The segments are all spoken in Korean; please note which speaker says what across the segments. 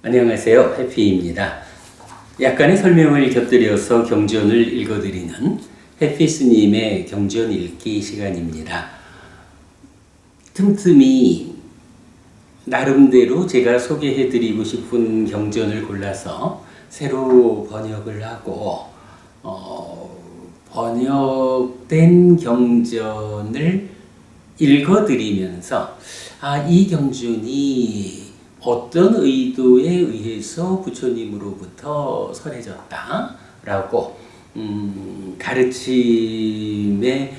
Speaker 1: 안녕하세요. 해피입니다. 약간의 설명을 곁들여서 경전을 읽어드리는 해피스님의 경전 읽기 시간입니다. 틈틈이 나름대로 제가 소개해드리고 싶은 경전을 골라서 새로 번역을 하고 번역된 경전을 읽어드리면서 이 경전이 어떤 의도에 의해서 부처님으로부터 설해졌다라고 가르침의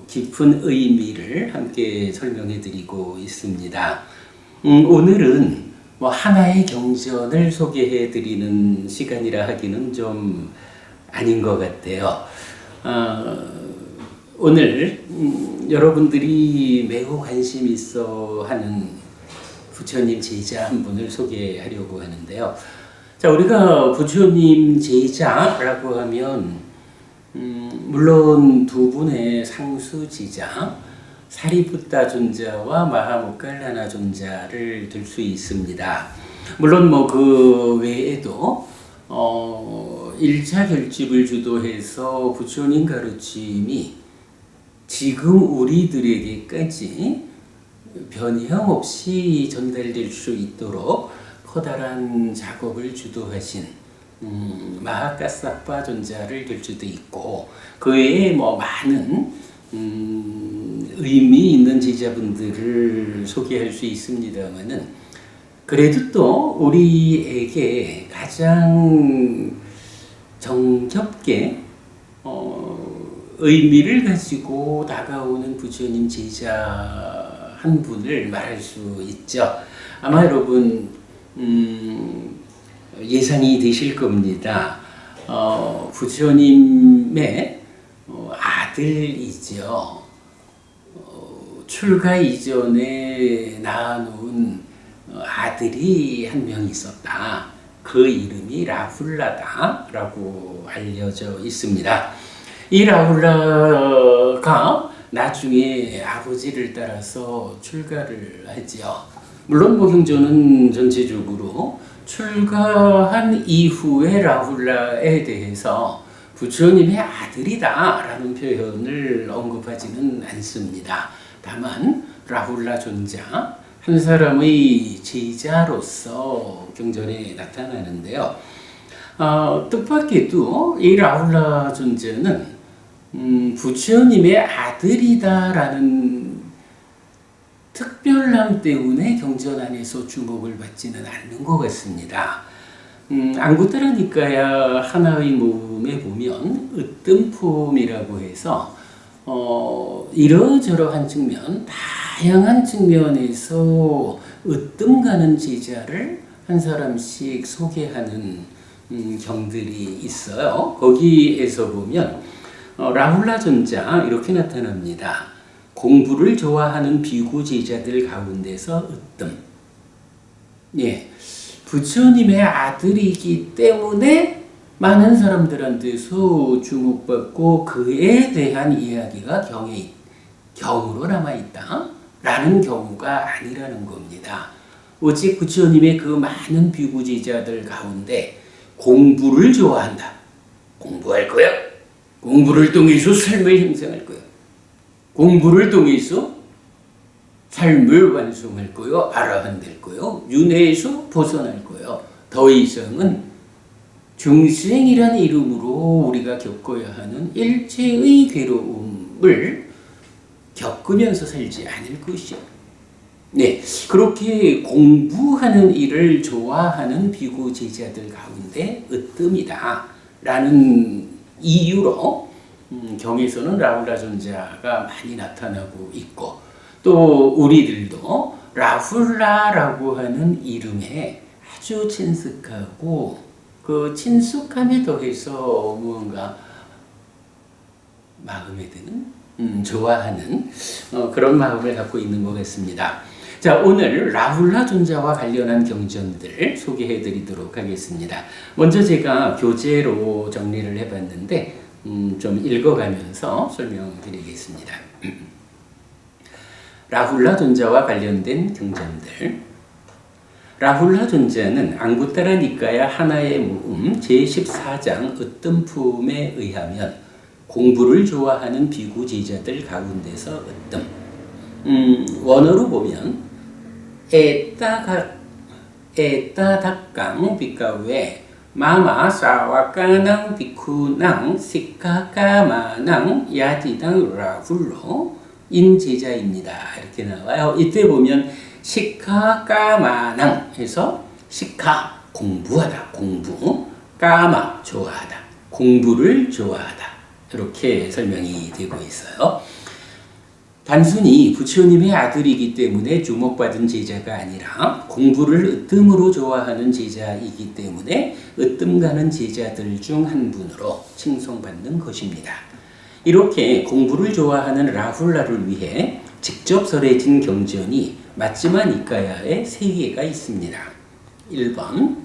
Speaker 1: 깊은 의미를 함께 설명해드리고 있습니다. 오늘은 하나의 경전을 소개해드리는 시간이라 하기는 좀 아닌 것 같아요. 오늘 여러분들이 매우 관심 있어 하는 부처님 제자 한 분을 소개하려고 하는데요. 자, 우리가 부처님 제자라고 하면 물론 두 분의 상수지자 사리푸타 존자와 마하모칼라나 존자를 들 수 있습니다. 물론 그 외에도 1차 결집을 주도해서 부처님 가르침이 지금 우리들에게까지 변형 없이 전달될 수 있도록 커다란 작업을 주도하신 마하카사파 존자를 들 수도 있고, 그 외에 많은 의미 있는 제자분들을 소개할 수 있습니다만은, 그래도 또 우리에게 가장 정겹게 의미를 가지고 다가오는 부처님 제자 한 분을 말할 수 있죠. 아마 여러분 예상이 되실 겁니다. 부처님의 아들이죠. 출가 이전에 낳아놓은 아들이 한 명 있었다. 그 이름이 라훌라다라고 알려져 있습니다. 이 라훌라가 나중에 아버지를 따라서 출가를 하지요. 물론 경전은 전체적으로 출가한 이후에 라훌라에 대해서 부처님의 아들이다라는 표현을 언급하지는 않습니다. 다만 라훌라 존자 한 사람의 제자로서 경전에 나타나는데요. 뜻밖에도 이 라훌라 존재는 부처님의 아들이다라는 특별함 때문에 경전 안에서 주목을 받지는 않는 것 같습니다. 안구따라 니까야 하나의 몸에 보면 으뜸품이라고 해서 이러저러한 측면, 다양한 측면에서 으뜸 가는 제자를 한 사람씩 소개하는 경들이 있어요. 거기에서 보면 라훌라 존자 이렇게 나타납니다. 공부를 좋아하는 비구 제자들 가운데서 으뜸. 부처님의 아들이기 때문에 많은 사람들한테서 주목받고 그에 대한 이야기가 경으로 남아있다 라는 경우가 아니라는 겁니다. 오직 부처님의 그 많은 비구 제자들 가운데 공부를 좋아한다. 공부할 거야. 공부를 통해서 삶을 형성할 거야. 공부를 통해서 삶을 완성할 거요. 아라한 될 거요. 윤회에서 벗어날 거요. 더 이상은 중생이란 이름으로 우리가 겪어야 하는 일체의 괴로움을 겪으면서 살지 않을 것이요. 그렇게 공부하는 일을 좋아하는 비구 제자들 가운데 으뜸이다 라는 이유로 경에서는 라훌라 존자가 많이 나타나고 있고, 또 우리들도 라훌라라고 하는 이름에 아주 친숙하고 그 친숙함에 더해서 무언가 마음에 드는 좋아하는 그런 마음을 갖고 있는 것 같습니다. 자, 오늘 라훌라 존자와 관련한 경전들 소개해 드리도록 하겠습니다. 먼저 제가 교재로 정리를 해봤는데 좀 읽어가면서 설명드리겠습니다. 라훌라 존자와 관련된 경전들. 라훌라 존자는 앙구타라 니까야 하나의 무음 제14장 으뜸품에 의하면 공부를 좋아하는 비구 제자들 가운데서 원어로 보면 에따닥강 비카웨 마마 사와까낭 비쿠낭 시카까마낭 야지당 라훌로 인 제자입니다. 이렇게 나와요. 이때 보면 시카까마낭 해서 시카 공부하다, 공부, 까마 좋아하다, 공부를 좋아하다, 이렇게 설명이 되고 있어요. 단순히 부처님의 아들이기 때문에 주목받은 제자가 아니라 공부를 으뜸으로 좋아하는 제자이기 때문에 으뜸 가는 제자들 중 한 분으로 칭송받는 것입니다. 이렇게 공부를 좋아하는 라훌라를 위해 직접 설해진 경전이 마찌마 니까야에 3개가 있습니다. 1번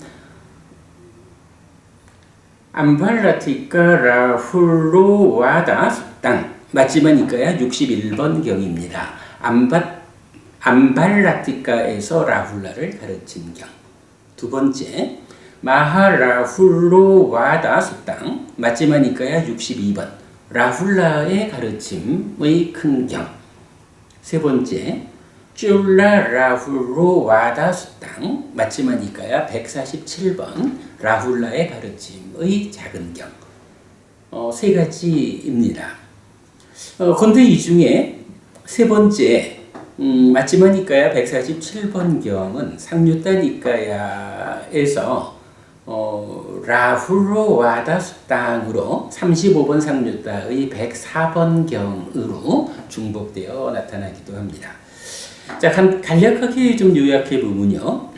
Speaker 1: 암발라티카 라훌로 와다 숙당 마찌마 니까야 61번 경입니다. 암발라티카에서 라훌라를 가르친 경. 두 번째 마하라훌로 와다 숙당 마찌마 니까야 62번 라훌라의 가르침의 큰 경. 세 번째 쫄라 라훌로 와다 숙당 마찌마 니까야 147번 라훌라의 가르침의 작은 경. 3가지입니다. 그런데 이 중에 세 번째 마찌마 니까야 147번 경은 상류타 니까야에서 라훌로 와다 숙당으로 35번 상류타의 104번 경으로 중복되어 나타나기도 합니다. 자, 간략하게 좀 요약해 보면요.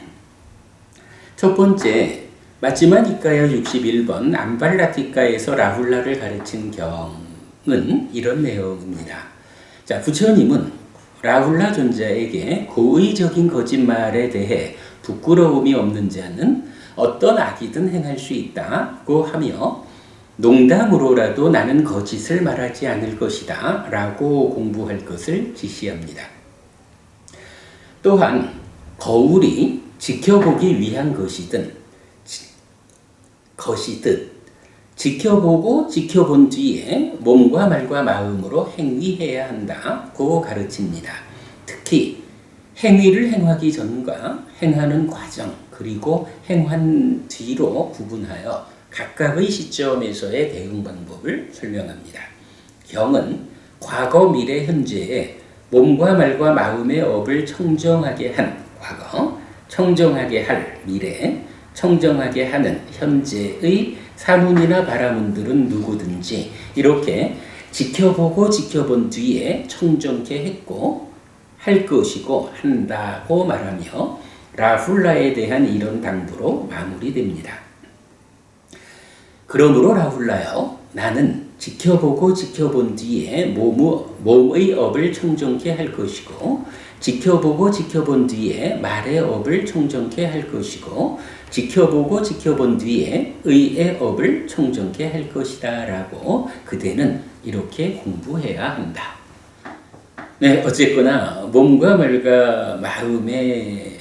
Speaker 1: 첫 번째, 마찌마 니까야 61번 암발라티카에서 라훌라를 가르친 경은 이런 내용입니다. 자, 부처님은 라훌라 존자에게 고의적인 거짓말에 대해 부끄러움이 없는 자는 어떤 악이든 행할 수 있다고 하며 농담으로라도 나는 거짓을 말하지 않을 것이다 라고 공부할 것을 지시합니다. 또한 거울이 지켜보기 위한 것이듯 지켜보고 지켜본 뒤에 몸과 말과 마음으로 행위해야 한다고 가르칩니다. 특히 행위를 행하기 전과 행하는 과정 그리고 행한 뒤로 구분하여 각각의 시점에서의 대응 방법을 설명합니다. 경은 과거, 미래, 현재에 몸과 말과 마음의 업을 청정하게 한 과거, 청정하게 할 미래, 청정하게 하는 현재의 사문이나 바라문들은 누구든지 이렇게 지켜보고 지켜본 뒤에 청정케 했고 할 것이고 한다고 말하며 라훌라에 대한 이런 당부로 마무리됩니다. 그러므로 라훌라여, 나는 지켜보고 지켜본 뒤에 몸의 업을 청정케 할 것이고 지켜보고 지켜본 뒤에 말의 업을 청정케 할 것이고 지켜보고 지켜본 뒤에 의의 업을 청정케 할 것이다 라고 그대는 이렇게 공부해야 한다. 네, 어쨌거나 몸과 말과 마음의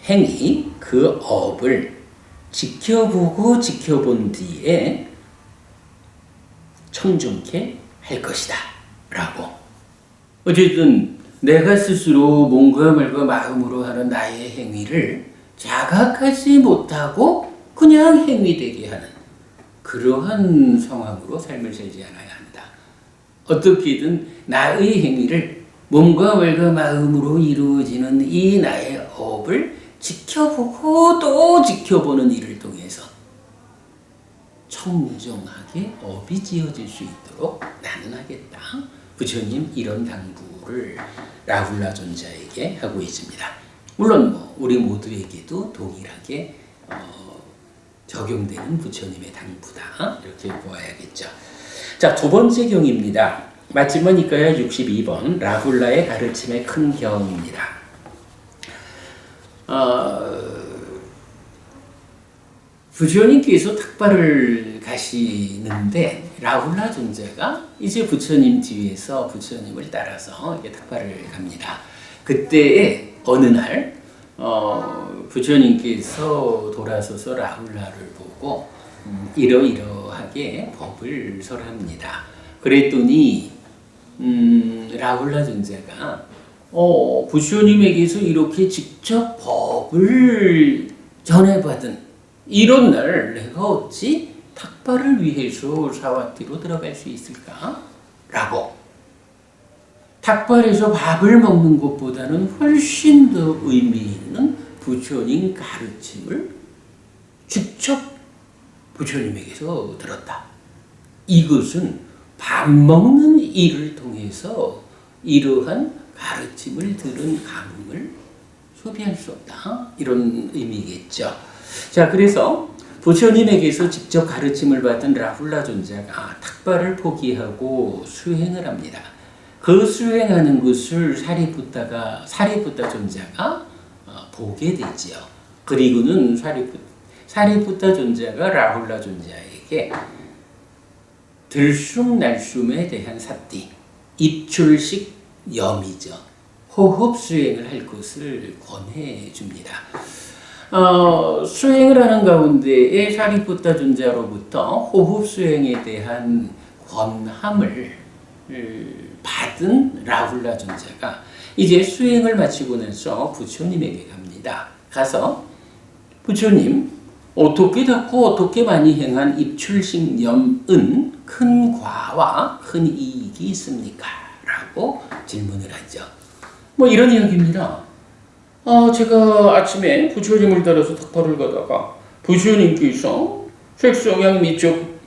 Speaker 1: 행위, 그 업을 지켜보고 지켜본 뒤에 청정케 할 것이다 라고. 어쨌든 내가 스스로 몸과 말과 마음으로 하는 나의 행위를 자각하지 못하고 그냥 행위되게 하는 그러한 상황으로 삶을 살지 않아야 한다. 어떻게든 나의 행위를 몸과 말과 마음으로 이루어지는 이 나의 업을 지켜보고 또 지켜보는 일을 통해서 청정하게 업이 지어질 수 있도록 나는 하겠다. 부처님 이런 당부를 라훌라 존자에게 하고 있습니다. 물론 우리 모두에게도 동일하게 적용되는 부처님의 당부다. 이렇게 보아야겠죠. 자, 두 번째 경입니다. 마찌마 니까야 62번 라훌라의 가르침의 큰 경입니다. 부처님께서 탁발을 가시는데 라훌라 존자가 이제 부처님 뒤에서 부처님을 따라서 이렇게 탁발을 갑니다. 그때에 어느 날 부처님께서 돌아서서 라훌라를 보고 이러이러하게 법을 설합니다. 그랬더니 라훌라 존자가 부처님에게서 이렇게 직접 법을 전해받은 이런 날 내가 어찌 탁발을 위해서 사와티로 들어갈 수 있을까? 라고 탁발에서 밥을 먹는 것보다는 훨씬 더 의미 있는 부처님 가르침을 직접 부처님에게서 들었다. 이것은 밥 먹는 일을 통해서 이러한 가르침을 들은 감흥을 소비할 수 없다. 이런 의미겠죠. 자, 그래서 부처님에게서 직접 가르침을 받은 라훌라 존자가 탁발을 포기하고 수행을 합니다. 그 수행하는 것을 사리푸타 존자가 보게 되지요. 그리고는 사리푸타 존자가 라훌라 존자에게 들숨날숨에 대한 사띠, 입출식 염이죠. 호흡 수행을 할 것을 권해 줍니다. 수행을 하는 가운데에 사리푸타 존자로부터 호흡 수행에 대한 권함을 받은 라훌라 존자가 이제 수행을 마치고 나서 부처님에게 갑니다. 가서 부처님, 어떻게 닦고 어떻게 많이 행한 입출식염은 큰 과와 큰 이익이 있습니까? 라고 질문을 하죠. 이런 이야기입니다. 제가 아침에 부처님을 따라서 탁발을 가다가 부처님께서 색성향 미적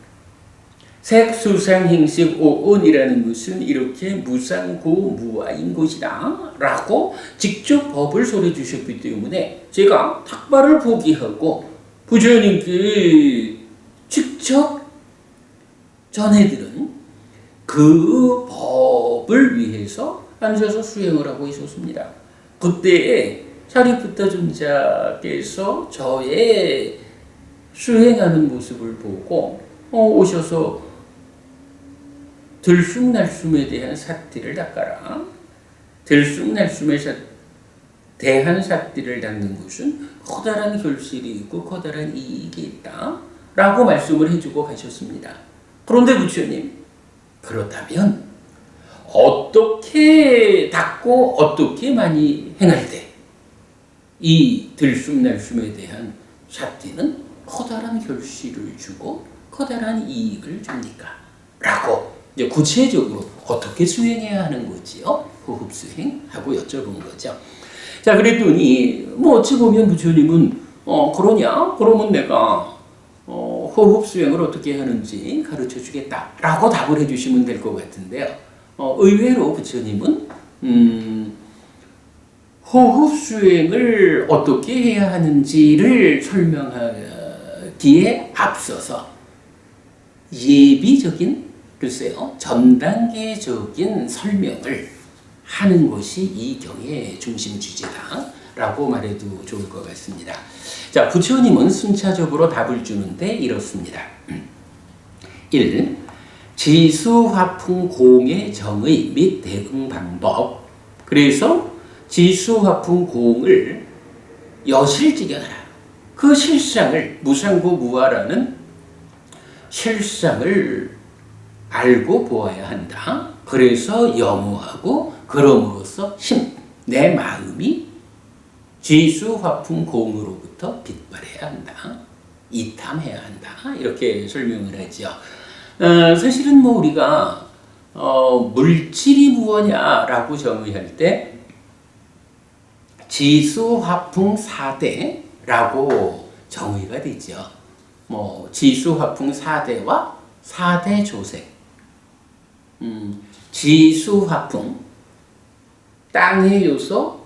Speaker 1: 색수상행식 오온이라는 것은 이렇게 무상고 무아인 것이다 라고 직접 법을 설해 주셨기 때문에 제가 탁발을 포기하고 부처님께 직접 전해들은 그 법을 위해서 앉아서 수행을 하고 있었습니다. 그때에 사리푸타 존자께서 저의 수행하는 모습을 보고 오셔서 들숨날숨에 대한 사띠를 닦아라. 들숨날숨에 대한 사띠를 닦는 것은 커다란 결실이 있고 커다란 이익이 있다 라고 말씀을 해주고 가셨습니다. 그런데 부처님, 그렇다면 어떻게 닦고 어떻게 많이 행할 때 이 들숨날숨에 대한 사띠는 커다란 결실을 주고 커다란 이익을 줍니까? 라고 이제 구체적으로 어떻게 수행해야 하는 거지요? 호흡 수행하고 여쭤본 거죠. 자, 그랬더니 어찌 보면 부처님은 그러냐? 그러면 내가 호흡 수행을 어떻게 하는지 가르쳐 주겠다라고 답을 해주시면 될 것 같은데요. 의외로 부처님은 호흡 수행을 어떻게 해야 하는지를 설명하기에 앞서서 예비적인, 글쎄요, 전단계적인 설명을 하는 것이 이 경의 중심 주제다라고 말해도 좋을 것 같습니다. 자, 부처님은 순차적으로 답을 주는데 이렇습니다. 1. 지수화풍공의 정의 및 대응 방법. 그래서 지수화풍공을 여실직연하라. 그 실상을, 무상고 무아라는 실상을 알고 보아야 한다. 그래서 염호하고 그럼으로써 내 마음이 지수화풍공으로부터 빛발해야 한다. 이탐해야 한다. 이렇게 설명을 하죠. 사실은 우리가 물질이 무엇냐라고 정의할 때 지수화풍 4대라고 정의가 되죠. 지수화풍 4대와 4대 조색. 지수화풍, 땅의 요소,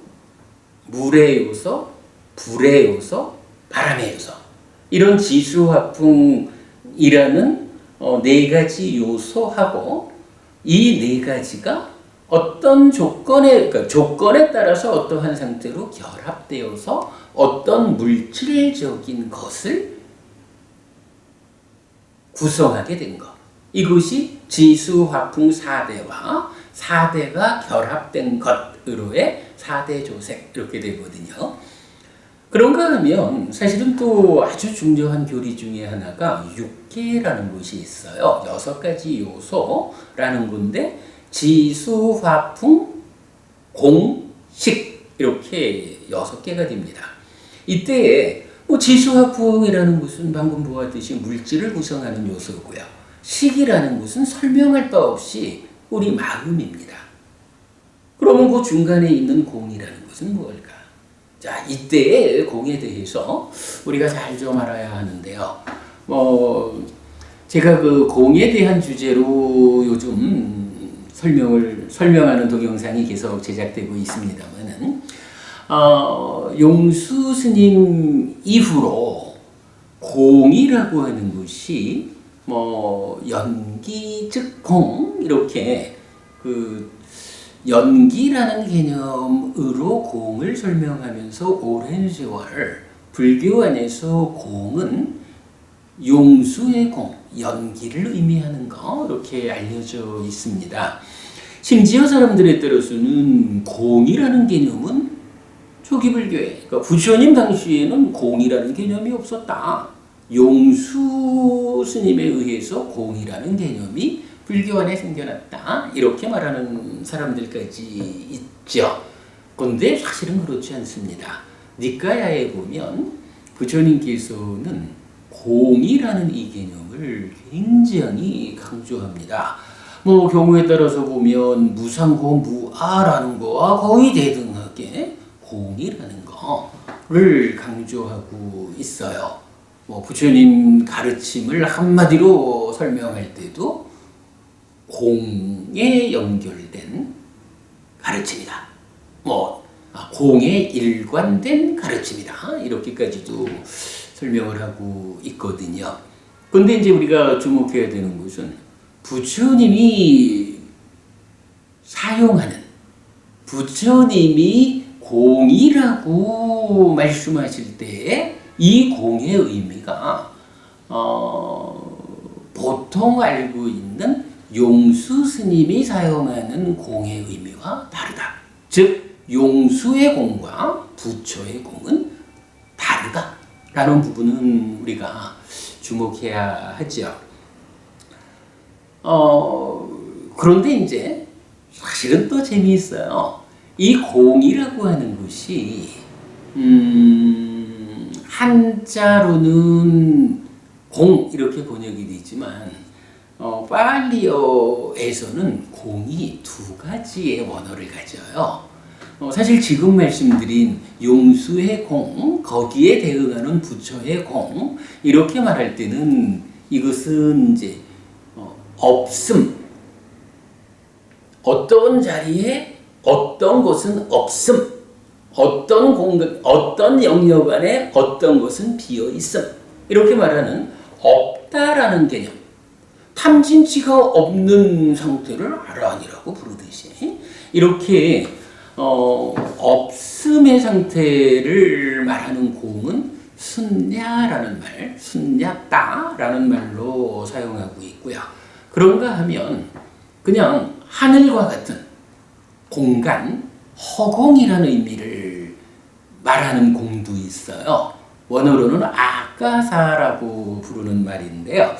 Speaker 1: 물의 요소, 불의 요소, 바람의 요소. 이런 지수화풍이라는 네 가지 요소하고 이 네 가지가 어떤 조건에 따라서 어떠한 상태로 결합되어서 어떤 물질적인 것을 구성하게 된 것. 이것이 지수화풍 4대와 4대가 결합된 것으로의 4대 조색 이렇게 되거든요. 그런가 하면 사실은 또 아주 중요한 교리 중에 하나가 육계라는 것이 있어요. 6가지 요소라는 건데 지수, 화풍, 공, 식 이렇게 6개가 됩니다. 이때에 지수, 화풍이라는 것은 방금 보았듯이 물질을 구성하는 요소고요. 식이라는 것은 설명할 바 없이 우리 마음입니다. 그러면 그 중간에 있는 공이라는 것은 무엇일까? 자, 이때의 공에 대해서 우리가 잘 좀 알아야 하는데요. 제가 그 공에 대한 주제로 요즘 설명하는 동영상이 계속 제작되고 있습니다만은, 용수 스님 이후로 공이라고 하는 것이 연기 즉 공 이렇게 연기라는 개념으로 공을 설명하면서 오랜 세월 불교 안에서 공은 용수의 공, 연기를 의미하는 거 이렇게 알려져 있습니다. 심지어 사람들에 따라서는 공이라는 개념은 초기 불교에, 그러니까 부처님 당시에는 공이라는 개념이 없었다. 용수 스님에 의해서 공이라는 개념이 불교 안에 생겨났다. 이렇게 말하는 사람들까지 있죠. 그런데 사실은 그렇지 않습니다. 니까야에 보면 부처님께서는 공이라는 이 개념을 굉장히 강조합니다. 경우에 따라서 보면 무상고, 무아라는 거와 거의 대등하게 공이라는 거를 강조하고 있어요. 부처님 가르침을 한마디로 설명할 때도 공에 연결된 가르침이다. 공에 일관된 가르침이다. 이렇게까지도 설명을 하고 있거든요. 그런데 이제 우리가 주목해야 되는 것은 부처님이 사용하는, 부처님이 공이라고 말씀하실 때에 이 공의 의미가 보통 알고 있는 용수 스님이 사용하는 공의 의미와 다르다. 즉 용수의 공과 부처의 공은 다르다라는 부분은 우리가 주목해야 하죠. 그런데 이제 사실은 또 재미있어요. 이 공이라고 하는 것이 한자로는 공 이렇게 번역이 되지만 팔리어에서는 공이 2가지의 원어를 가져요. 사실 지금 말씀드린 용수의 공, 거기에 대응하는 부처의 공 이렇게 말할 때는 이것은 이제 없음, 어떤 자리에 어떤 것은 없음, 어떤 공간, 어떤 영역 안에 어떤 것은 비어 있음 이렇게 말하는 없다라는 개념. 탐진치가 없는 상태를 아라한이라고 부르듯이 이렇게 없음의 상태를 말하는 공은 순야라는 말, 순야따라는 말로 사용하고 있고요. 그런가 하면 그냥 하늘과 같은 공간, 허공이라는 의미를 말하는 공도 있어요. 원어로는 아까사라고 부르는 말인데요.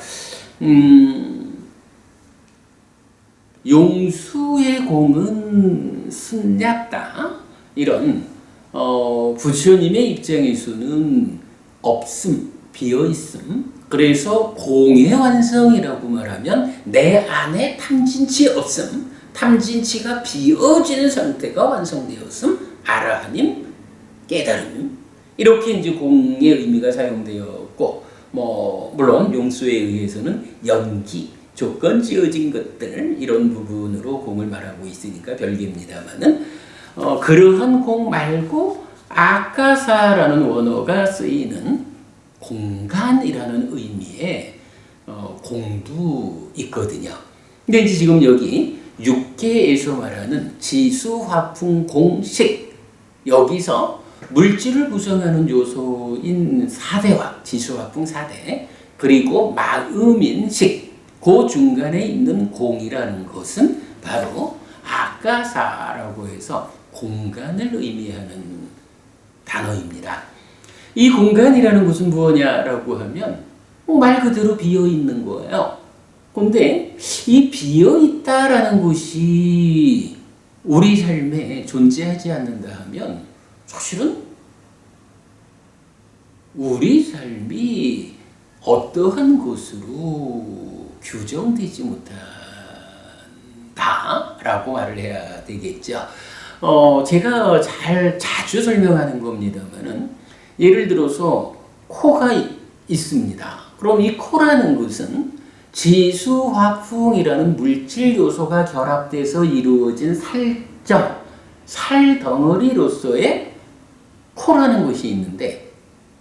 Speaker 1: 용수의 공은 순야따 이런 부처님의 입장에서는 없음, 비어있음. 그래서 공의 완성이라고 말하면 내 안에 탐진치 없음, 탐진치가 비어지는 상태가 완성되었음, 아라하님, 깨달음. 이렇게 이제 공의 의미가 사용되었고, 물론 용수에 의해서는 연기, 조건 지어진 것들 이런 부분으로 공을 말하고 있으니까 별개입니다만은 그러한 공 말고 아까사라는 원어가 쓰이는 공간이라는 의미의 공도 있거든요. 근데 이제 지금 여기 육계에서 말하는 지수, 화풍, 공식 여기서 물질을 구성하는 요소인 4대와 지수, 화풍 4대 그리고 마음인 식 그 중간에 있는 공이라는 것은 바로 아까사라고 해서 공간을 의미하는 단어입니다. 이 공간이라는 것은 무엇냐라고 하면 말 그대로 비어 있는 거예요. 근데 이 비어 있다라는 것이 우리 삶에 존재하지 않는다 하면 사실은 우리 삶이 어떠한 것으로 규정되지 못한다라고 말을 해야 되겠죠. 제가 자주 설명하는 겁니다만은 예를 들어서 코가 있습니다. 그럼 이 코라는 것은 지수화풍이라는 물질 요소가 결합돼서 이루어진 살덩어리로서의 코라는 것이 있는데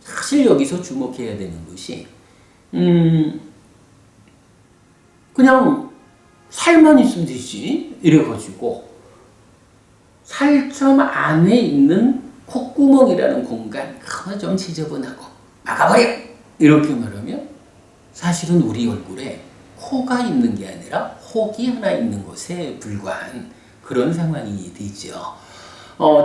Speaker 1: 사실 여기서 주목해야 되는 것이 그냥 살만 있으면 되지 이래가지고 살점 안에 있는 콧구멍이라는 공간 그거 좀 지저분하고 막아버려 이렇게 말하면 사실은 우리 얼굴에 코가 있는 게 아니라 혹이 하나 있는 것에 불과한 그런 상황이 되죠.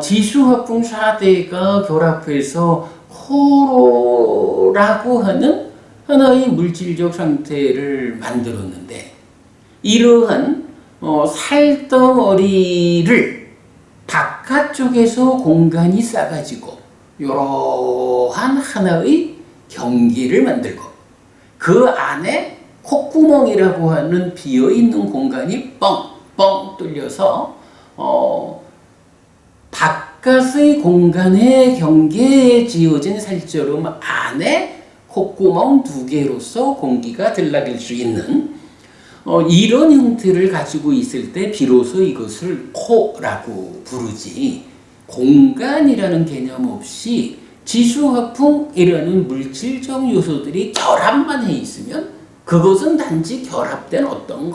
Speaker 1: 지수화풍 4대가 결합해서 코라고 하는 하나의 물질적 상태를 만들었는데 이러한 살덩어리를 바깥쪽에서 공간이 싸가지고 이러한 하나의 경기를 만들고 그 안에 콧구멍이라고 하는 비어있는 공간이 뻥뻥 뚫려서 바깥의 공간의 경계에 지어진 살처럼 안에 콧구멍 2개로서 공기가 들락일 수 있는 이런 형태를 가지고 있을 때 비로소 이것을 코라고 부르지 공간이라는 개념 없이 지수화풍이라는 물질적 요소들이 결합만 해 있으면 그것은 단지 결합된 어떤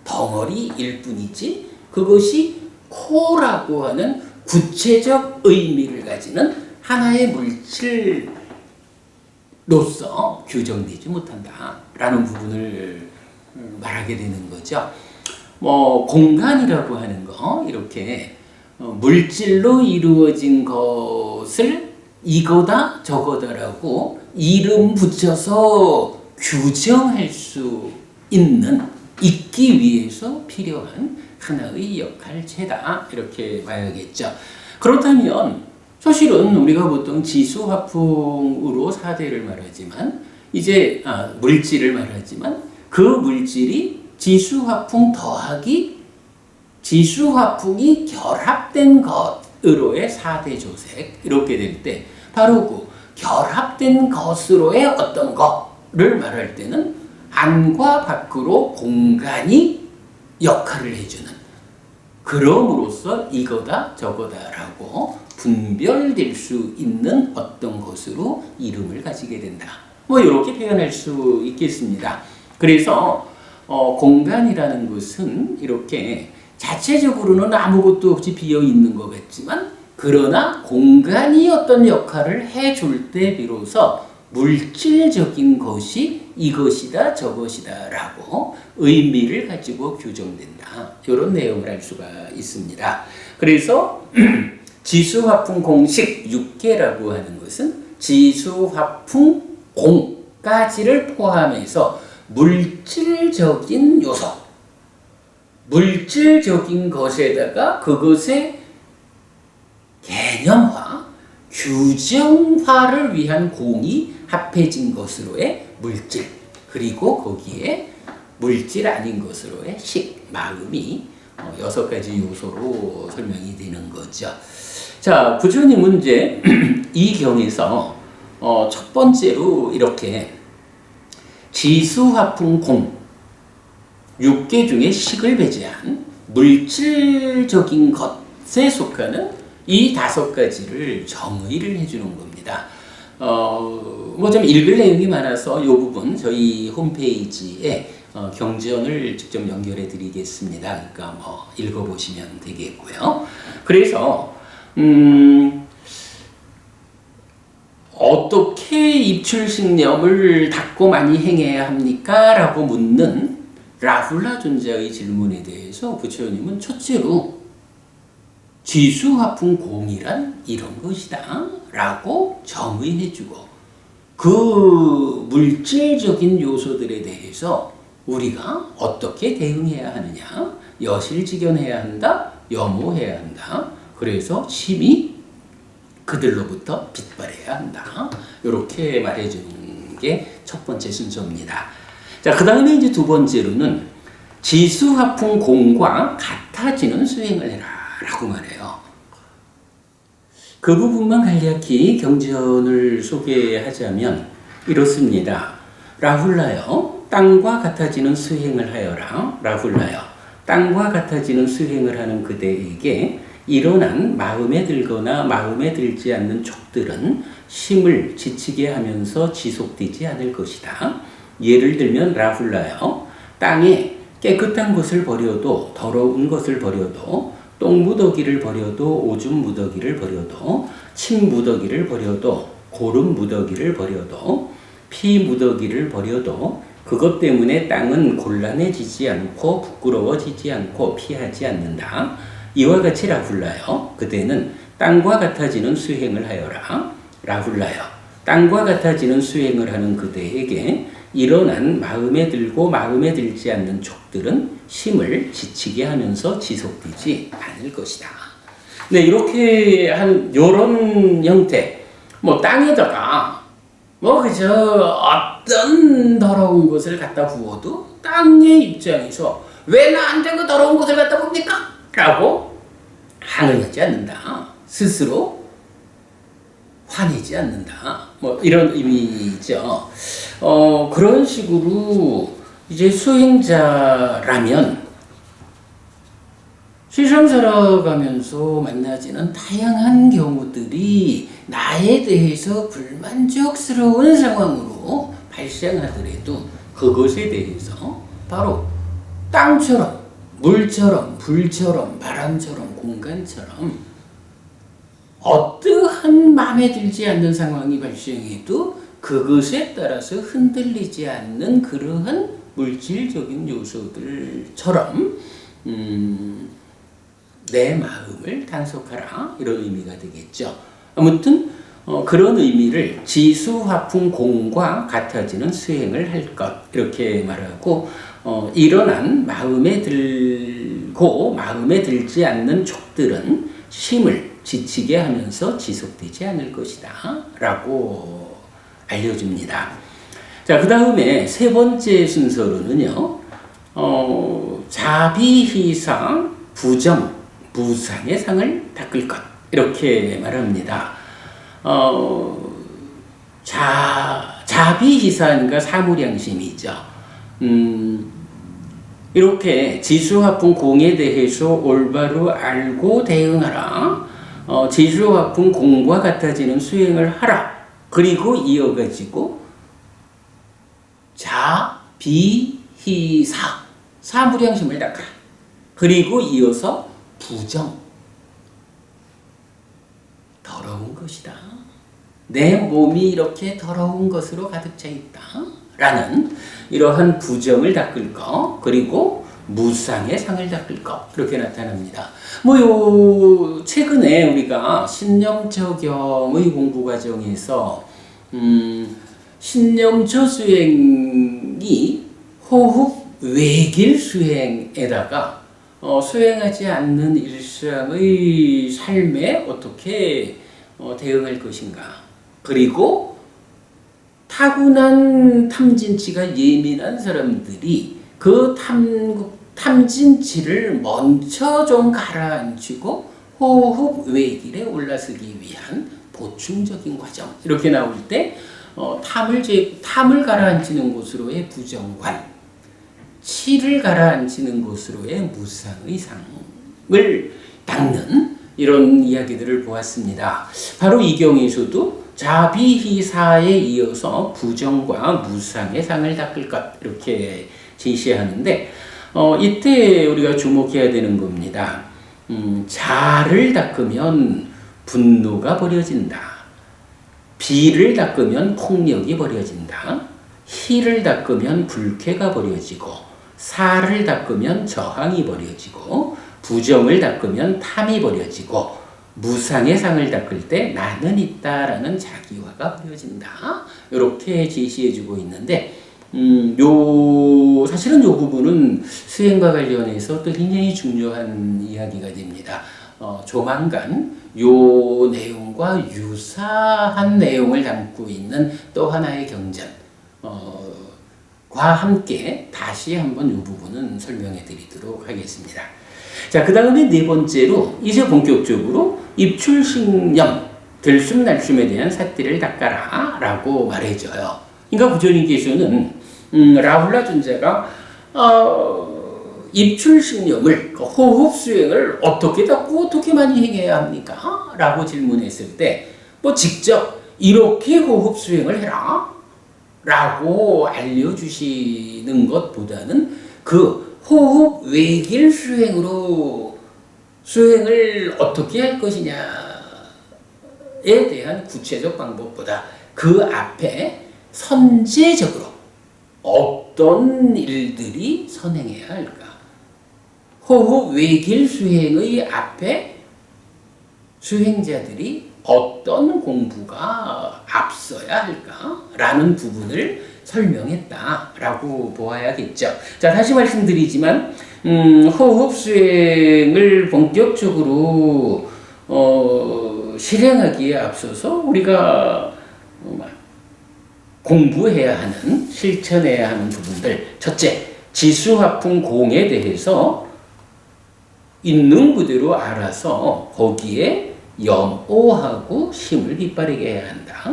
Speaker 1: 덩어리일 뿐이지 그것이 코라고 하는 구체적 의미를 가지는 하나의 물질로서 규정되지 못한다라는 부분을 말하게 되는 거죠. 공간이라고 하는 거 이렇게 물질로 이루어진 것을 이거다 저거다라고 이름 붙여서 규정할 수 있기 위해서 필요한 하나의 역할체다 이렇게 봐야겠죠. 그렇다면 사실은 우리가 보통 지수화풍으로 4대를 말하지만 이제 물질을 말하지만 그 물질이 지수화풍 더하기 지수화풍이 결합된 것으로의 4대 조색 이렇게 될 때 바로 그 결합된 것으로의 어떤 거를 말할 때는 안과 밖으로 공간이 역할을 해주는 그럼으로써 이거다 저거다라고 분별될 수 있는 어떤 것으로 이름을 가지게 된다. 이렇게 표현할 수 있겠습니다. 그래서 공간이라는 것은 이렇게 자체적으로는 아무것도 없이 비어 있는 것 같지만 그러나 공간이 어떤 역할을 해줄 때 비로소 물질적인 것이 이것이다 저것이다 라고 의미를 가지고 규정된다. 이런 내용을 알 수가 있습니다. 그래서 지수화풍 공식 6개라고 하는 것은 지수화풍 공까지를 포함해서 물질적인 요소, 물질적인 것에다가 그것의 개념화, 규정화를 위한 공이 합해진 것으로의 물질, 그리고 거기에 물질 아닌 것으로의 식, 마음이 6가지 요소로 설명이 되는 거죠. 자, 부처님은 이제 이 경에서 첫 번째로 이렇게 지수화풍 공 6개 중에 식을 배제한 물질적인 것에 속하는 이 5가지를 정의를 해주는 겁니다. 좀 읽을 내용이 많아서 이 부분 저희 홈페이지에 경전을 직접 연결해 드리겠습니다. 그러니까 읽어보시면 되겠고요. 그래서 어떻게 입출식념을 닦고 많이 행해야 합니까? 라고 묻는 라훌라 존자의 질문에 대해서 부처님은 첫째로 지수화풍 공이란 이런 것이다 라고 정의해주고 그 물질적인 요소들에 대해서 우리가 어떻게 대응해야 하느냐, 여실직연해야 한다, 염호해야 한다. 그래서 심히 그들로부터 빗발해야 한다. 이렇게 말해주는 게 첫 번째 순서입니다. 자, 그 다음에 이제 두 번째로는 지수화풍 공과 같아지는 수행을 해라 라고 말해요. 그 부분만 간략히 경전을 소개하자면 이렇습니다. 라훌라여, 땅과 같아지는 수행을 하여라. 라훌라여, 땅과 같아지는 수행을 하는 그대에게 일어난 마음에 들거나 마음에 들지 않는 촉들은 심을 지치게 하면서 지속되지 않을 것이다. 예를 들면 라훌라여, 땅에 깨끗한 것을 버려도 더러운 것을 버려도 똥무더기를 버려도 오줌 무더기를 버려도 침 무더기를 버려도 고름 무더기를 버려도 피 무더기를 버려도 그것 때문에 땅은 곤란해지지 않고 부끄러워지지 않고 피하지 않는다. 이와 같이 라훌라여, 그대는 땅과 같아지는 수행을 하여라. 라훌라여, 땅과 같아지는 수행을 하는 그대에게 일어난 마음에 들고 마음에 들지 않는 촉들은 심을 지치게 하면서 지속되지 않을 것이다. 네, 이렇게 한 요런 형태, 뭐 땅에다가 뭐 그저 어떤 더러운 것을 갖다 부어도 땅의 입장에서 왜 나한테 그 더러운 것을 갖다 봅니까? 라고 항의하지 않는다. 스스로 화내지 않는다. 뭐 이런 의미죠. 그런 식으로 이제 수행자라면 세상 살아가면서 만나지는 다양한 경우들이 나에 대해서 불만족스러운 상황으로 발생하더라도 그것에 대해서 바로 땅처럼 물처럼 불처럼 바람처럼 공간처럼 어떠한 마음에 들지 않는 상황이 발생해도 그것에 따라서 흔들리지 않는 그러한 물질적인 요소들처럼 내 마음을 단속하라, 이런 의미가 되겠죠. 아무튼 그런 의미를 지수화풍 공과 같아지는 수행을 할 것, 이렇게 말하고 일어난 마음에 들고 마음에 들지 않는 촉들은 심을 지치게 하면서 지속되지 않을 것이다 라고 알려줍니다. 자, 그 다음에 세 번째 순서로는요, 자비희상 부정 무상의 상을 닦을 것, 이렇게 말합니다. 자비희사니까 사무량심이죠. 이렇게 지수화풍 공에 대해서 올바로 알고 대응하라. 지수화풍 공과 같아지는 수행을 하라. 그리고 이어가지고 자비희사, 사무량심을 닦아라. 그리고 이어서 부정, 더러운 것이다. 내 몸이 이렇게 더러운 것으로 가득 차 있다 라는 이러한 부정을 닦을 것, 그리고 무상의 상을 닦을 것, 이렇게 나타납니다. 요 최근에 우리가 신념처경의 공부 과정에서 신념처 수행이 호흡 외길 수행에다가 수행하지 않는 일상의 삶에 어떻게 대응할 것인가, 그리고 타고난 탐진치가 예민한 사람들이 그 탐진치를 먼저 좀 가라앉히고 호흡 외길에 올라서기 위한 보충적인 과정, 이렇게 나올 때 탐을 가라앉히는 곳으로의 부정관, 치를 가라앉히는 곳으로의 무상의 상을 닦는 이런 이야기들을 보았습니다. 바로 이 경에서도 자비희사에 이어서 부정과 무상의 상을 닦을 것, 이렇게 제시하는데 이때 우리가 주목해야 되는 겁니다. 자를 닦으면 분노가 버려진다. 비를 닦으면 폭력이 버려진다. 희를 닦으면 불쾌가 버려지고 사를 닦으면 저항이 버려지고 부정을 닦으면 탐이 버려지고 무상의 상을 닦을 때 나는 있다라는 자기화가 버려진다. 이렇게 제시해주고 있는데 사실은 요 부분은 수행과 관련해서 또 굉장히 중요한 이야기가 됩니다. 조만간 요 내용과 유사한 내용을 담고 있는 또 하나의 경전 과 함께 다시 한번 이 부분은 설명해 드리도록 하겠습니다. 자, 그 다음에 네 번째로 이제 본격적으로 입출식념, 들숨날숨에 대한 삿대를 닦아라 라고 말해줘요. 그러니까 부처님께서는 라훌라 존자가 입출식념을, 호흡 수행을 어떻게 닦고 어떻게 많이 행해야 합니까? 라고 질문했을 때 뭐 직접 이렇게 호흡 수행을 해라 라고 알려주시는 것보다는 그 호흡 외길 수행으로 수행을 어떻게 할 것이냐에 대한 구체적 방법보다 그 앞에 선제적으로 어떤 일들이 선행해야 할까? 호흡 외길 수행의 앞에 수행자들이 어떤 공부가 앞서야 할까? 라는 부분을 설명했다라고 보아야겠죠. 자, 다시 말씀드리지만 호흡 수행을 본격적으로 실행하기에 앞서서 우리가 공부해야 하는, 실천해야 하는 부분들, 첫째, 지수화풍 공에 대해서 있는 그대로 알아서 거기에 염오하고 힘을 빗바르게 해야 한다.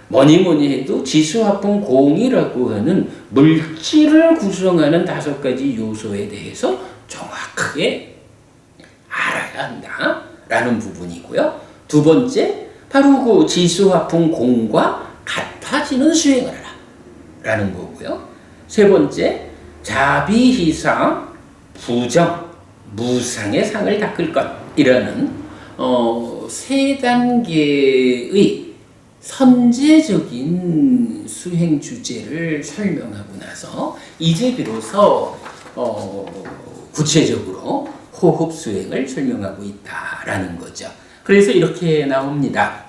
Speaker 1: 뭐니 해도 지수화풍 공이라고 하는 물질을 구성하는 5가지 요소에 대해서 정확하게 알아야 한다 라는 부분이고요. 두 번째, 바로 그 지수화풍 공과 같아지는 수행을 하라 라는 거고요. 세 번째, 자비희상 부정 무상의 상을 닦을 것이라는 3단계의 선제적인 수행 주제를 설명하고 나서 이제 비로소 구체적으로 호흡 수행을 설명하고 있다라는 거죠. 그래서 이렇게 나옵니다.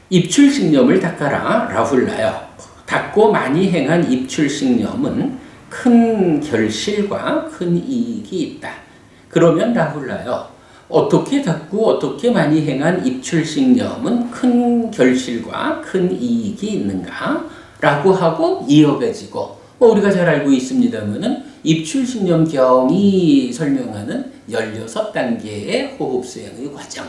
Speaker 1: 입출식념을 닦아라 라훌라요. 닦고 많이 행한 입출식념은 큰 결실과 큰 이익이 있다. 그러면 라훌라요. 어떻게 닦고 어떻게 많이 행한 입출식념은 큰 결실과 큰 이익이 있는가? 라고 하고 이어가지고 우리가 잘 알고 있습니다만은 입출식념경이 설명하는 16단계의 호흡 수행의 과정.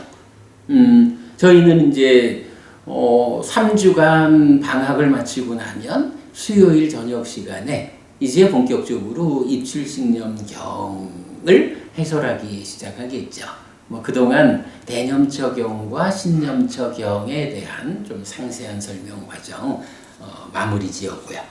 Speaker 1: 저희는 이제 3주간 방학을 마치고 나면 수요일 저녁 시간에 이제 본격적으로 입출식념경을 해설하기 시작하겠죠. 그동안 대념처경과 신념처경에 대한 좀 상세한 설명 과정 마무리 지었고요.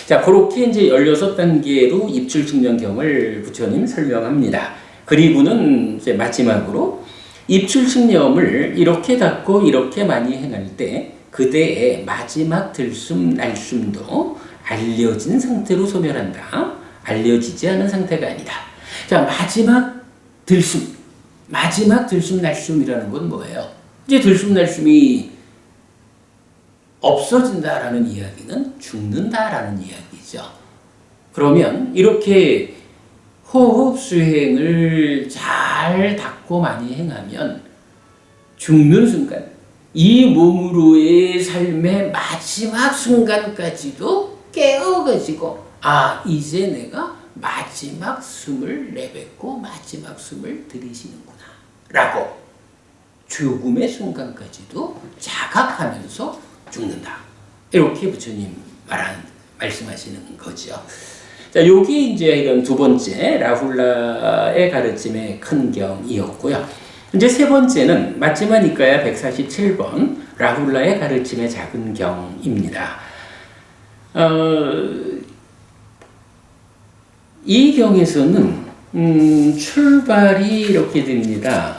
Speaker 1: 자, 그렇게 이제 16단계로 입출식념경을 부처님 설명합니다. 그리고는 이제 마지막으로 입출식념을 이렇게 닦고 이렇게 많이 행할 때 그대의 마지막 들숨 날숨도 알려진 상태로 소멸한다. 알려지지 않은 상태가 아니다. 자, 마지막 들숨 날숨이라는 건 뭐예요? 이제 들숨 날숨이 없어진다라는 이야기는 죽는다라는 이야기죠. 그러면 이렇게 호흡 수행을 잘 닦고 많이 행하면 죽는 순간 이 몸으로의 삶의 마지막 순간까지도 깨어가지고 이제 내가 마지막 숨을 내뱉고 마지막 숨을 들이쉬는구나 라고 죽음의 순간까지도 자각하면서 죽는다. 이렇게 부처님 말씀하시는 거죠. 자, 요게 이제 이런 두 번째 라훌라의 가르침의 큰 경이었고요. 이제 세 번째는 마지막 니까야 147번 라훌라의 가르침의 작은 경입니다. 이 경에서는 출발이 이렇게 됩니다.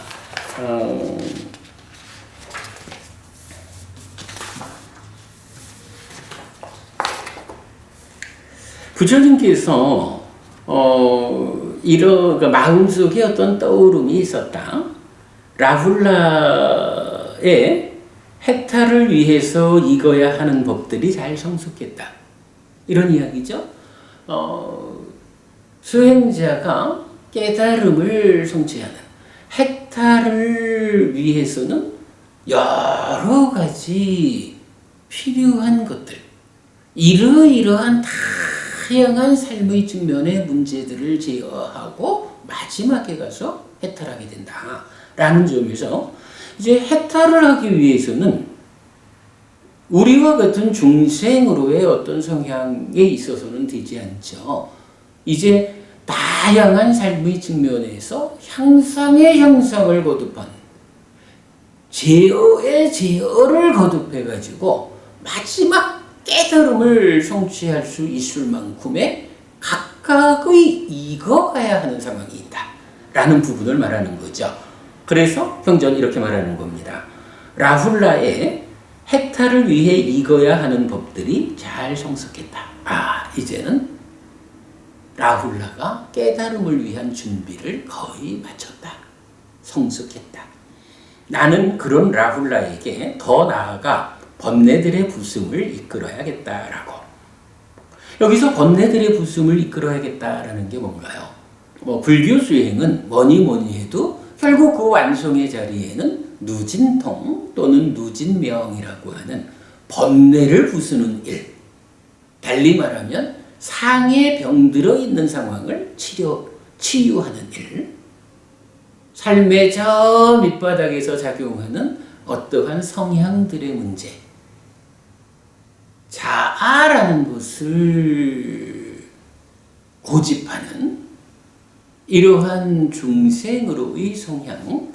Speaker 1: 부처님께서 이런 그 마음속에 어떤 떠오름이 있었다. 라훌라의 해탈을 위해서 익어야 하는 법들이 잘 성숙했다. 이런 이야기죠. 수행자가 깨달음을 성취하는 해탈을 위해서는 여러 가지 필요한 것들, 이러이러한 다양한 삶의 측면의 문제들을 제어하고 마지막에 가서 해탈하게 된다라는 점에서 이제 해탈을 하기 위해서는 우리와 같은 중생으로의 어떤 성향에 있어서는 되지 않죠. 이제 다양한 삶의 측면에서 향상의 향상을 거듭한 제어의 제어를 거듭해가지고 마지막 깨달음을 성취할 수 있을 만큼의 각각의 익어가야 하는 상황이 있다라는 부분을 말하는 거죠. 그래서 경전이 이렇게 말하는 겁니다. 라훌라의 해탈을 위해 익어야 하는 법들이 잘 성숙했다. 이제는 라훌라가 깨달음을 위한 준비를 거의 마쳤다. 성숙했다. 나는 그런 라훌라에게 더 나아가 번뇌들의 부승을 이끌어야겠다라고. 여기서 번뇌들의 부승을 이끌어야겠다라는 게 뭔가요? 불교 수행은 뭐니 해도 결국 그 완성의 자리에는 누진통 또는 누진명이라고 하는 번뇌를 부수는 일. 달리 말하면 상해 병들어 있는 상황을 치유하는 일. 삶의 저 밑바닥에서 작용하는 어떠한 성향들의 문제. 자아라는 것을 고집하는 이러한 중생으로의 성향이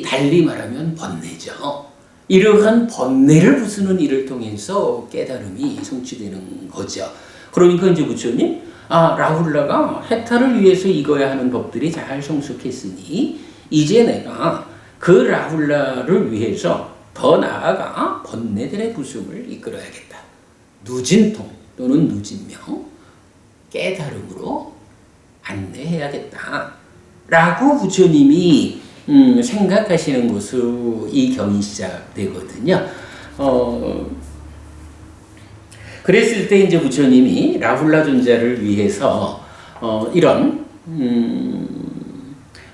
Speaker 1: 달리 말하면 번뇌죠. 이러한 번뇌를 부수는 일을 통해서 깨달음이 성취되는 거죠. 그러니까 이제 부처님, 라훌라가 해탈을 위해서 익어야 하는 법들이 잘 성숙했으니 이제 내가 그 라훌라를 위해서 더 나아가 번뇌들의 부승을 이끌어야겠다. 누진통 또는 누진명, 깨달음으로 안내해야겠다. 라고 부처님이 생각하시는 것으로 이 경이 시작되거든요. 그랬을 때 이제 부처님이 라훌라 존자를 위해서 이런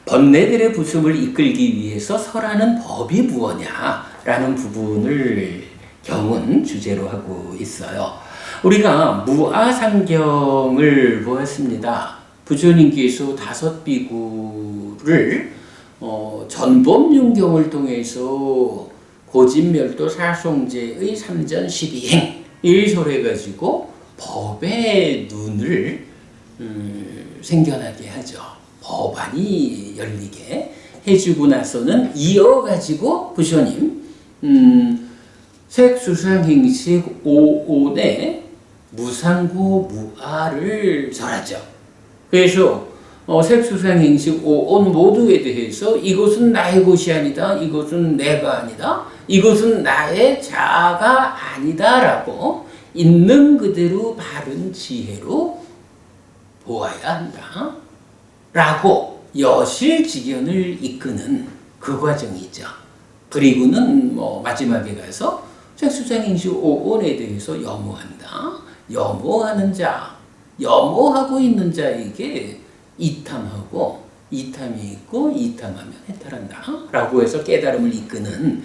Speaker 1: 번뇌들의 부승을 이끌기 위해서 설하는 법이 무엇냐라는 부분을 경은 주제로 하고 있어요. 우리가 무아상경을 보았습니다. 부처님께서 5비구를 전법륜경을 통해서 고진멸도 사성제의 3전 12행 일설해가지고 법의 눈을 생겨나게 하죠. 법안이 열리게 해주고 나서는 이어가지고 부처님 색수상행식 5온의 무상고 무아를 설하죠. 그래서 색수상행식 5온 모두에 대해서 이것은 나의 것이 아니다. 이것은 내가 아니다. 이것은 나의 자아가 아니다라고 있는 그대로 바른 지혜로 보아야 한다. 라고 여실직연을 이끄는 그 과정이죠. 그리고는 마지막에 가서 색수상행식 5온에 대해서 염호한다. 염호하는 자, 염호하고 있는 자에게 이탐하고 이탐이 있고 이탐하면 해탈한다. 라고 해서 깨달음을 이끄는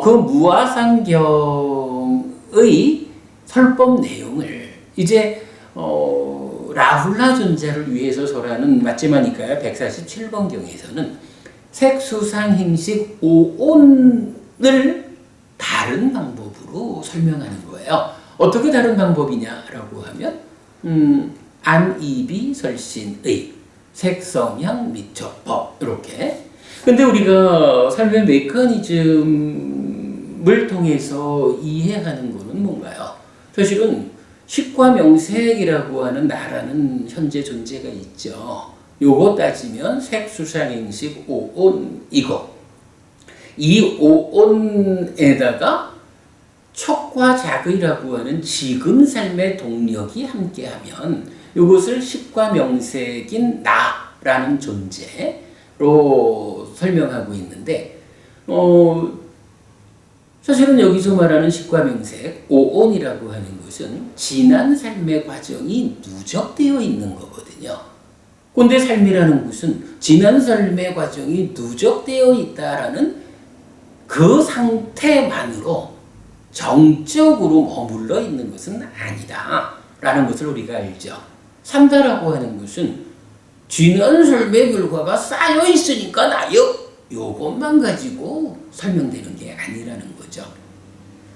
Speaker 1: 그 무아상경의 설법 내용을 이제 라훌라 존자를 위해서 설하는 맞지마니까요 147번 경에서는 색수상행식 5온을 다른 방법으로 설명하는 거예요. 어떻게 다른 방법이냐라고 하면 안이비 설신의 색성향 미처법 이렇게. 근데 우리가 삶의 메커니즘을 통해서 이해하는 것은 뭔가요? 사실은 식과 명색이라고 하는 나라는 현재 존재가 있죠. 요거 따지면 색수상행식 5온이고 이 5온에다가 촉과 작의라고 하는 지금 삶의 동력이 함께하면 이것을 식과 명색인 나라는 존재로 설명하고 있는데 사실은 여기서 말하는 식과 명색, 오온이라고 하는 것은 지난 삶의 과정이 누적되어 있는 거거든요. 근데 삶이라는 것은 지난 삶의 과정이 누적되어 있다라는 그 상태만으로 정적으로 머물러 있는 것은 아니다 라는 것을 우리가 알죠. 산다라고 하는 것은 지난 삶의 결과가 쌓여 있으니까 나요. 요것만 가지고 설명되는 게 아니라는 거죠.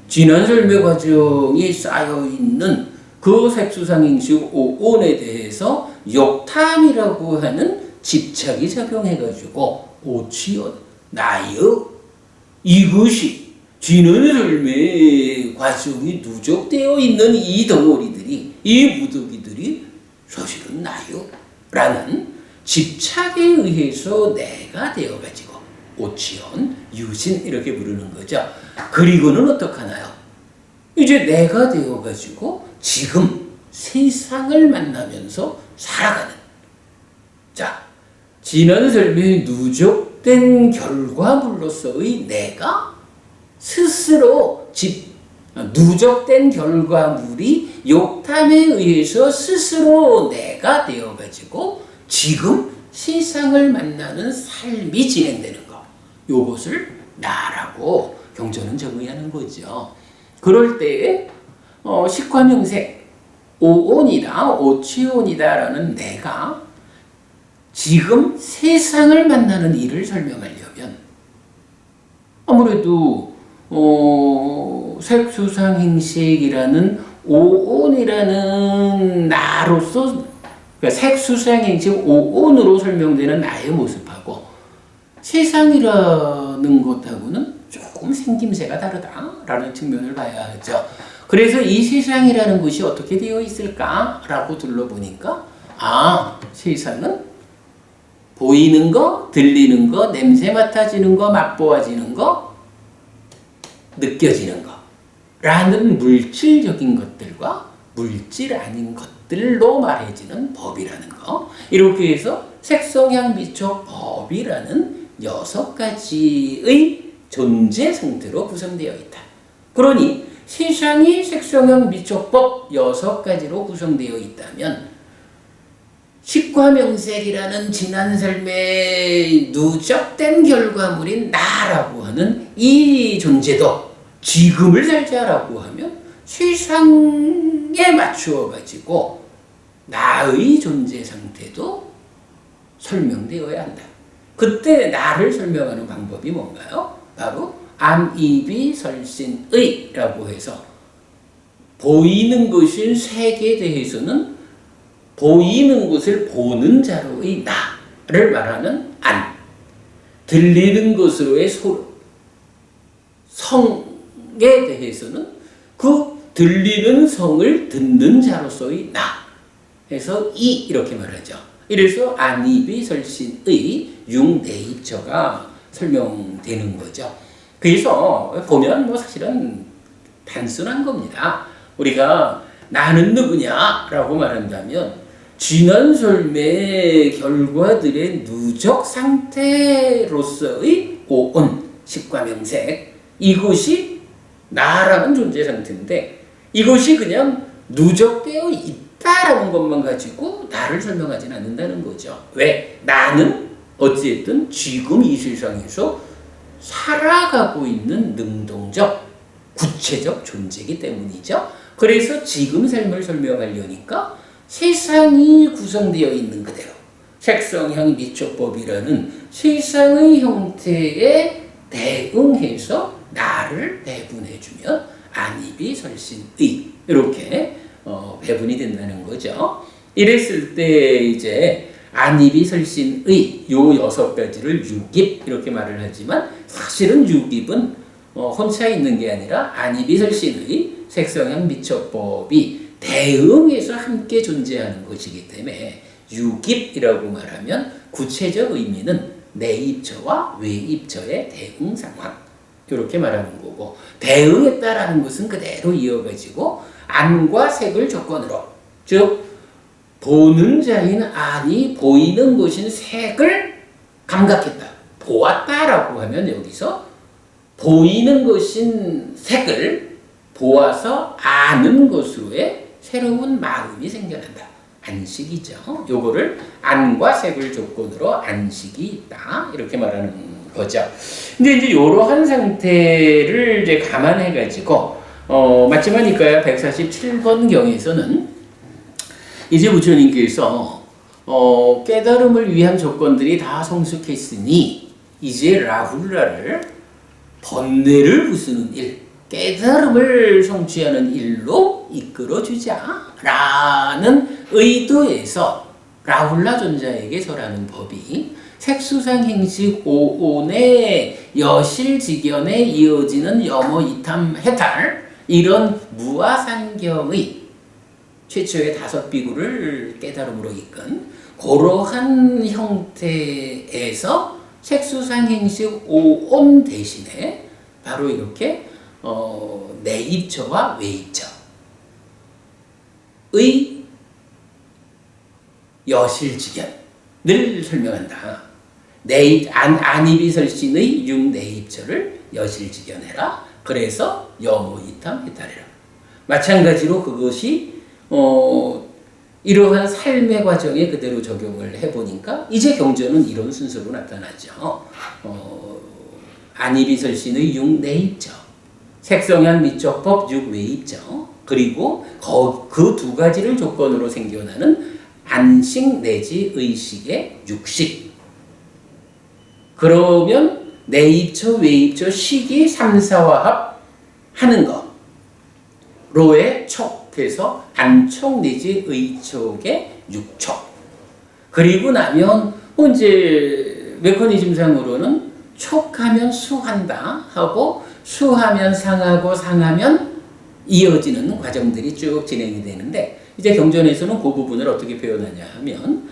Speaker 1: 지난 삶의 과정이 쌓여 있는 그 색수상행식 오온에 대해서 욕탐이라고 하는 집착이 작용해가지고 오치연 나요. 이것이 지난 삶의 과정이 누적되어 있는 이 덩어리들이, 이 무더기들이 사실은 나요 라는 집착에 의해서 내가 되어가지고 오치연, 유신 이렇게 부르는 거죠. 그리고는 어떡하나요? 이제 내가 되어가지고 지금 세상을 만나면서 살아가는, 자, 지난 삶에 누적된 결과물로서의 내가 스스로 누적된 결과물이 욕탐에 의해서 스스로 내가 되어가지고 지금 세상을 만나는 삶이 진행되는 것, 요것을 나라고 경전은 정의하는 거죠. 그럴 때에 식화명색, 오온이다, 오치온이다라는 내가 지금 세상을 만나는 일을 설명하려면 아무래도 색수상행식이라는 오온이라는 나로서, 그러니까 색수상행식 오온으로 설명되는 나의 모습하고 세상이라는 것하고는 조금 생김새가 다르다라는 측면을 봐야 하죠. 그래서 이 세상이라는 것이 어떻게 되어 있을까라고 둘러보니까 세상은 보이는 거, 들리는 거, 냄새 맡아지는 거, 맛보아지는 거, 느껴지는 거 라는 물질적인 것들과 물질 아닌 것들로 말해지는 법이라는 거, 이렇게 해서 색성향 미촉 법이라는 6가지의 존재 상태로 구성되어 있다. 그러니 세상이 색성향 미촉법 6가지로 구성되어 있다면 식과명색이라는 지난 삶의 누적된 결과물인 나라고 하는 이 존재도 지금을 살자라고 하면 세상에 맞추어 가지고 나의 존재 상태도 설명되어야 한다. 그때 나를 설명하는 방법이 뭔가요? 바로 안이비설신의라고 해서 보이는 것인 색에 대해서는 보이는 것을 보는 자로의 나를 말하는 안, 들리는 것으로의 성에 대해서는 그 들리는 성을 듣는 자로서의 나 해서 이 이렇게 말하죠. 이래서 안이비설신의 융내입처가 설명되는 거죠. 그래서 보면 사실은 단순한 겁니다. 우리가 나는 누구냐라고 말한다면 지난 삶의 결과들의 누적 상태로서의 오온, 식과명색, 이것이 나라는 존재 상태인데 이것이 그냥 누적되어 있다라는 것만 가지고 나를 설명하지는 않는다는 거죠. 왜? 나는 어찌됐든 지금 이 세상에서 살아가고 있는 능동적, 구체적 존재이기 때문이죠. 그래서 지금 삶을 설명하려니까 세상이 구성되어 있는 그대로 색성향 미촉법이라는 세상의 형태에 대응해서 나를 배분해주면 안이비설신의 이렇게 배분이 된다는 거죠. 이랬을 때 이제 안이비설신의 요 6가지를 유깁 이렇게 말을 하지만 사실은 유깁은 혼자 있는 게 아니라 안이비설신의 색성향 미촉법이 대응해서 함께 존재하는 것이기 때문에 유깁이라고 말하면 구체적 의미는 내입처와 외입처의 대응 상황, 이렇게 말하는 거고, 대응했다라는 것은 그대로 이어가지고 안과 색을 조건으로, 즉 보는 자인 안이 보이는 것인 색을 감각했다. 보았다라고 하면 여기서 보이는 것인 색을 보아서 아는 것으로의 새로운 마음이 생겨난다. 안식이죠. 요거를 안과 색을 조건으로 안식이 있다. 이렇게 말하는 거죠. 근데 이제 이러한 상태를 이제 감안해가지고, 마지막이니까요. 147번 경에서는 이제 부처님께서, 깨달음을 위한 조건들이 다 성숙했으니, 이제 라훌라를 번뇌를 부수는 일, 깨달음을 성취하는 일로 이끌어주자 라는 의도에서 라훌라 존자에게 절하는 법이 색수상 행식 오온의 여실직연에 이어지는 염호 이탐 해탈, 이런 무아상경의 최초의 5비구를 깨달음으로 이끈 그러한 형태에서 색수상 행식 오온 대신에 바로 이렇게 내입처와 외입처의 여실직연을 설명한다. 안입이설신의 육내입처를 여실직연해라. 그래서 염오이탐 해탈해라. 마찬가지로 그것이 이러한 삶의 과정에 그대로 적용을 해보니까 이제 경전은 이런 순서로 나타나죠. 안입이설신의 육내입처, 색성향 미적법 육외입처, 그리고 그 두 가지를 조건으로 생겨나는 안식 내지 의식의 육식. 그러면 내입처, 외입처, 식이 삼사화합 하는 거로의 촉해서 안촉 내지 의촉의 육촉. 그리고 나면 이제 메커니즘상으로는 촉하면 수한다 하고, 수하면 상하고, 상하면 이어지는 과정들이 쭉 진행이 되는데, 이제 경전에서는 그 부분을 어떻게 표현하냐 하면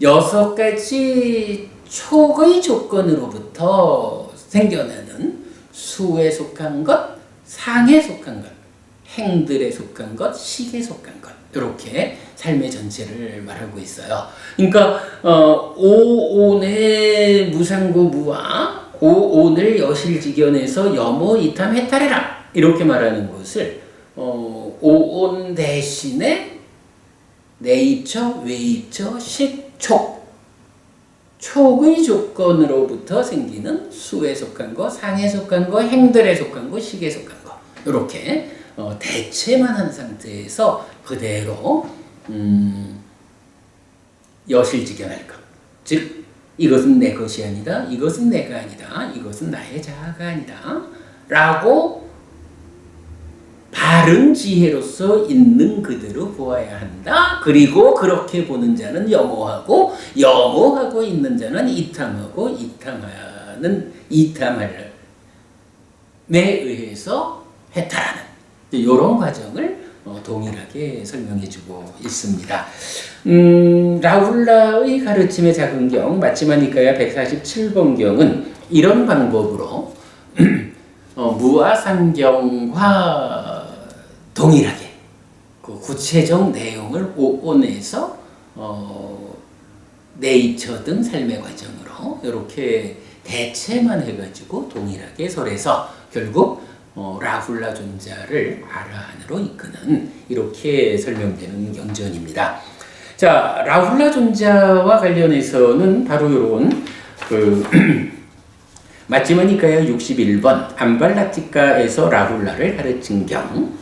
Speaker 1: 6가지 촉의 조건으로부터 생겨나는 수에 속한 것, 상에 속한 것, 행들에 속한 것, 식에 속한 것, 이렇게 삶의 전체를 말하고 있어요. 그러니까 오온의 무상고 무아, 오온을 여실직연에서 염호 이탐 해탈해라, 이렇게 말하는 것을 오온 대신에 내입처, 외입처, 식, 촉, 촉의 조건으로부터 생기는 수에 속한 거, 상에 속한 거, 행들에 속한 거, 식에 속한 거, 이렇게 대체만 한 상태에서 그대로 여실직연할 것. 즉 이것은 내 것이 아니다, 이것은 내가 아니다, 이것은 나의 자아가 아니다 라고 바른 지혜로서 있는 그대로 보아야 한다. 그리고 그렇게 보는 자는 염호하고, 염호하고 있는 자는 이탐하고, 이탐함에 의해서 해탈하는 이런 과정을 동일하게 설명해주고 있습니다. 라훌라의 가르침의 작은 경 마치마니카야 147번경은 이런 방법으로 무아상경과 동일하게 그 구체적 내용을 오온에서 내입처 등 삶의 과정으로 이렇게 대체만 해가지고 동일하게 설해서 결국 라훌라 존자를 아라한으로 이끄는, 이렇게 설명되는 경전입니다. 자, 라훌라 존자와 관련해서는 바로 이런 마치마니카야 61번 암발라티카에서 라훌라를 가르친 경,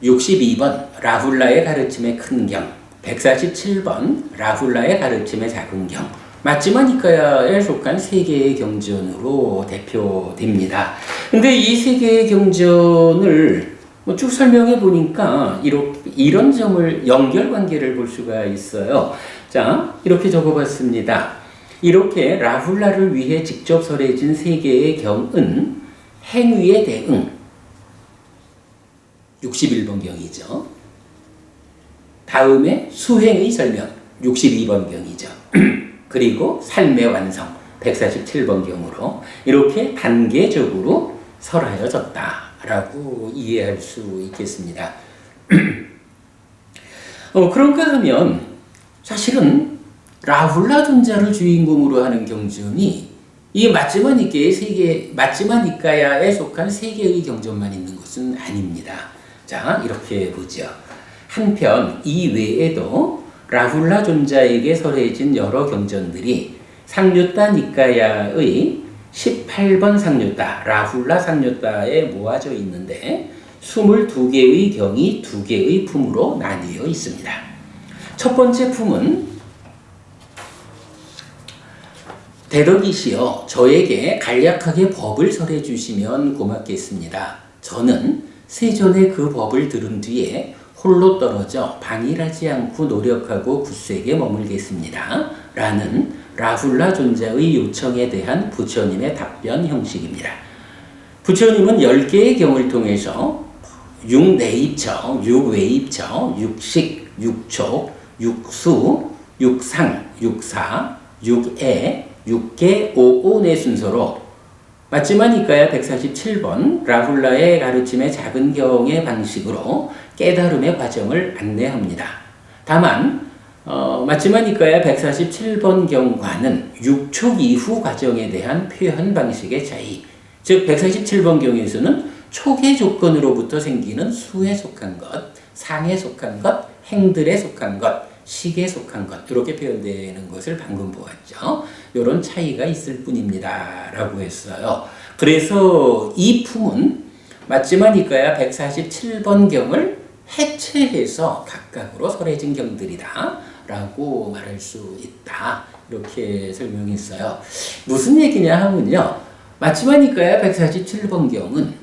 Speaker 1: 62번 라훌라의 가르침의 큰 경, 147번 라훌라의 가르침의 작은 경, 마치마니카야에 속한 3개의 경전으로 대표됩니다. 근데 이 3개의 경전을 쭉 설명해 보니까 이런 점을, 연결관계를 볼 수가 있어요. 자, 이렇게 적어봤습니다. 이렇게 라훌라를 위해 직접 설해진 3개의 경은 행위의 대응, 61번 경이죠. 다음에 수행의 설명, 62번 경이죠. 그리고 삶의 완성, 147번 경으로 이렇게 단계적으로 설하여졌다라고 이해할 수 있겠습니다. 그런가 하면 사실은 라훌라 존자를 주인공으로 하는 경전이 이 마찌마니까야에 속한 세 개의 경전만 있는 것은 아닙니다. 자, 이렇게 보죠. 한편 이 외에도 라훌라 존자에게 설해진 여러 경전들이 상류타 니까야의 18번 상류타, 라훌라 상류타에 모아져 있는데 22개의 경이 2개의 품으로 나뉘어 있습니다. 첫 번째 품은 대덕이시여 저에게 간략하게 법을 설해 주시면 고맙겠습니다. 저는 세전에 그 법을 들은 뒤에 홀로 떨어져 방일하지 않고 노력하고 굳세게 머물겠습니다. 라는 라훌라 존자의 요청에 대한 부처님의 답변 형식입니다. 부처님은 10개의 경을 통해서 육내입처, 육외입처, 육식, 육촉, 육수, 육상, 육사, 육애, 육계, 오온의 순서로 마찌마니까야 147번 라훌라의 가르침의 작은 경의 방식으로 깨달음의 과정을 안내합니다. 다만 마찌마니까야 147번 경과는 육촉 이후 과정에 대한 표현 방식의 차이, 즉 147번 경에서는 촉의 조건으로부터 생기는 수에 속한 것, 상에 속한 것, 행들에 속한 것, 식에 속한 것 이렇게 표현되는 것을 방금 보았죠. 이런 차이가 있을 뿐입니다. 라고 했어요. 그래서 이 품은 마찌마니까야 147번 경을 해체해서 각각으로 설해진 경들이다 라고 말할 수 있다. 이렇게 설명했어요. 무슨 얘기냐 하면요. 마찌마니까야 147번 경은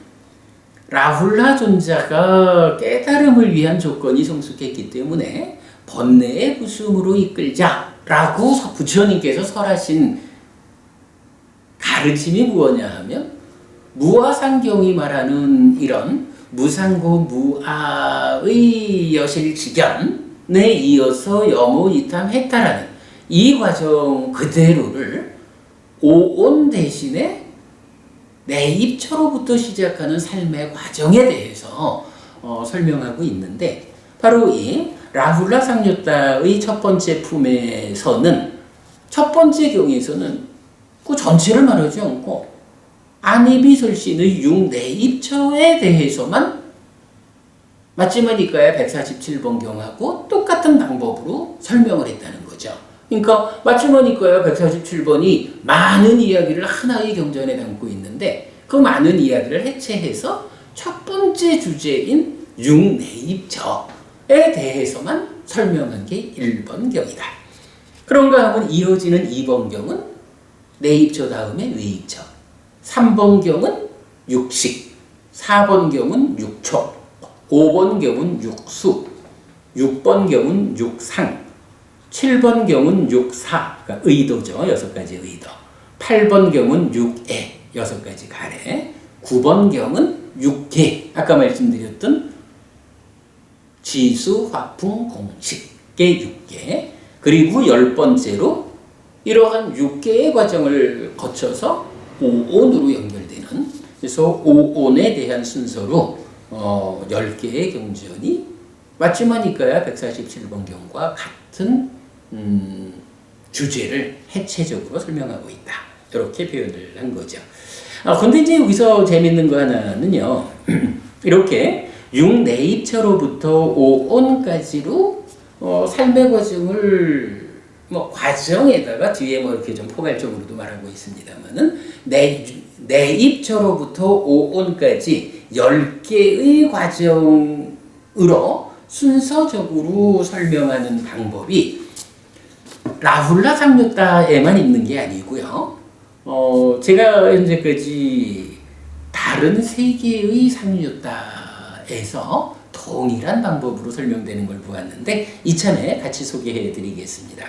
Speaker 1: 라훌라 존자가 깨달음을 위한 조건이 성숙했기 때문에 번뇌의 부숨으로 이끌자라고 부처님께서 설하신 가르침이 무엇냐 하면 무아상경이 말하는 이런 무상고 무아의 여실지견에 이어서 여모이탐했다라는 이 과정 그대로를 오온 대신에 내입처로부터 시작하는 삶의 과정에 대해서 설명하고 있는데 바로 이 라훌라 상류타의 첫 번째 품에서는 첫 번째 경에서는 그 전체를 말하지 않고 안이비설신의 육내입처에 대해서만 마찌마니까야 147번 경하고 똑같은 방법으로 설명을 했다는 거죠. 그러니까 마찌마니까야 147번이 많은 이야기를 하나의 경전에 담고 있는데 그 많은 이야기를 해체해서 첫 번째 주제인 육내입처에 대해서만 설명한 게 1번 경이다. 그런가 하면 이어지는 2번 경은 내입처 다음에 외입처, 3번 경은 육식, 4번 경은 육촉, 5번 경은 육수, 6번 경은 육상, 7번 경은 육사, 그러니까 의도죠. 6가지 의도. 8번 경은 육애, 6가지 가래. 9번 경은 육계, 아까 말씀드렸던 지수, 화풍, 공식의 6개. 그리고 10번째로 이러한 6개의 과정을 거쳐서 오온으로 연결되는, 그래서 오온에 대한 순서로 10개의 경전이 마찌마니까야 147번 경과 같은 주제를 해체적으로 설명하고 있다. 이렇게 표현을 한 거죠. 근데 이제 여기서 재밌는 거 하나는요. 이렇게 육내입처로부터 오온까지로 삶의 과정을 과정에다가 뒤에 이렇게 좀 포괄적으로도 말하고 있습니다만은 내입처로부터 오온까지 10개의 과정으로 순서적으로 설명하는 방법이 라훌라 상류타에만 있는 게 아니고요. 제가 현재까지 다른 세계의 상류타에서 동일한 방법으로 설명되는 걸 보았는데 이참에 같이 소개해 드리겠습니다.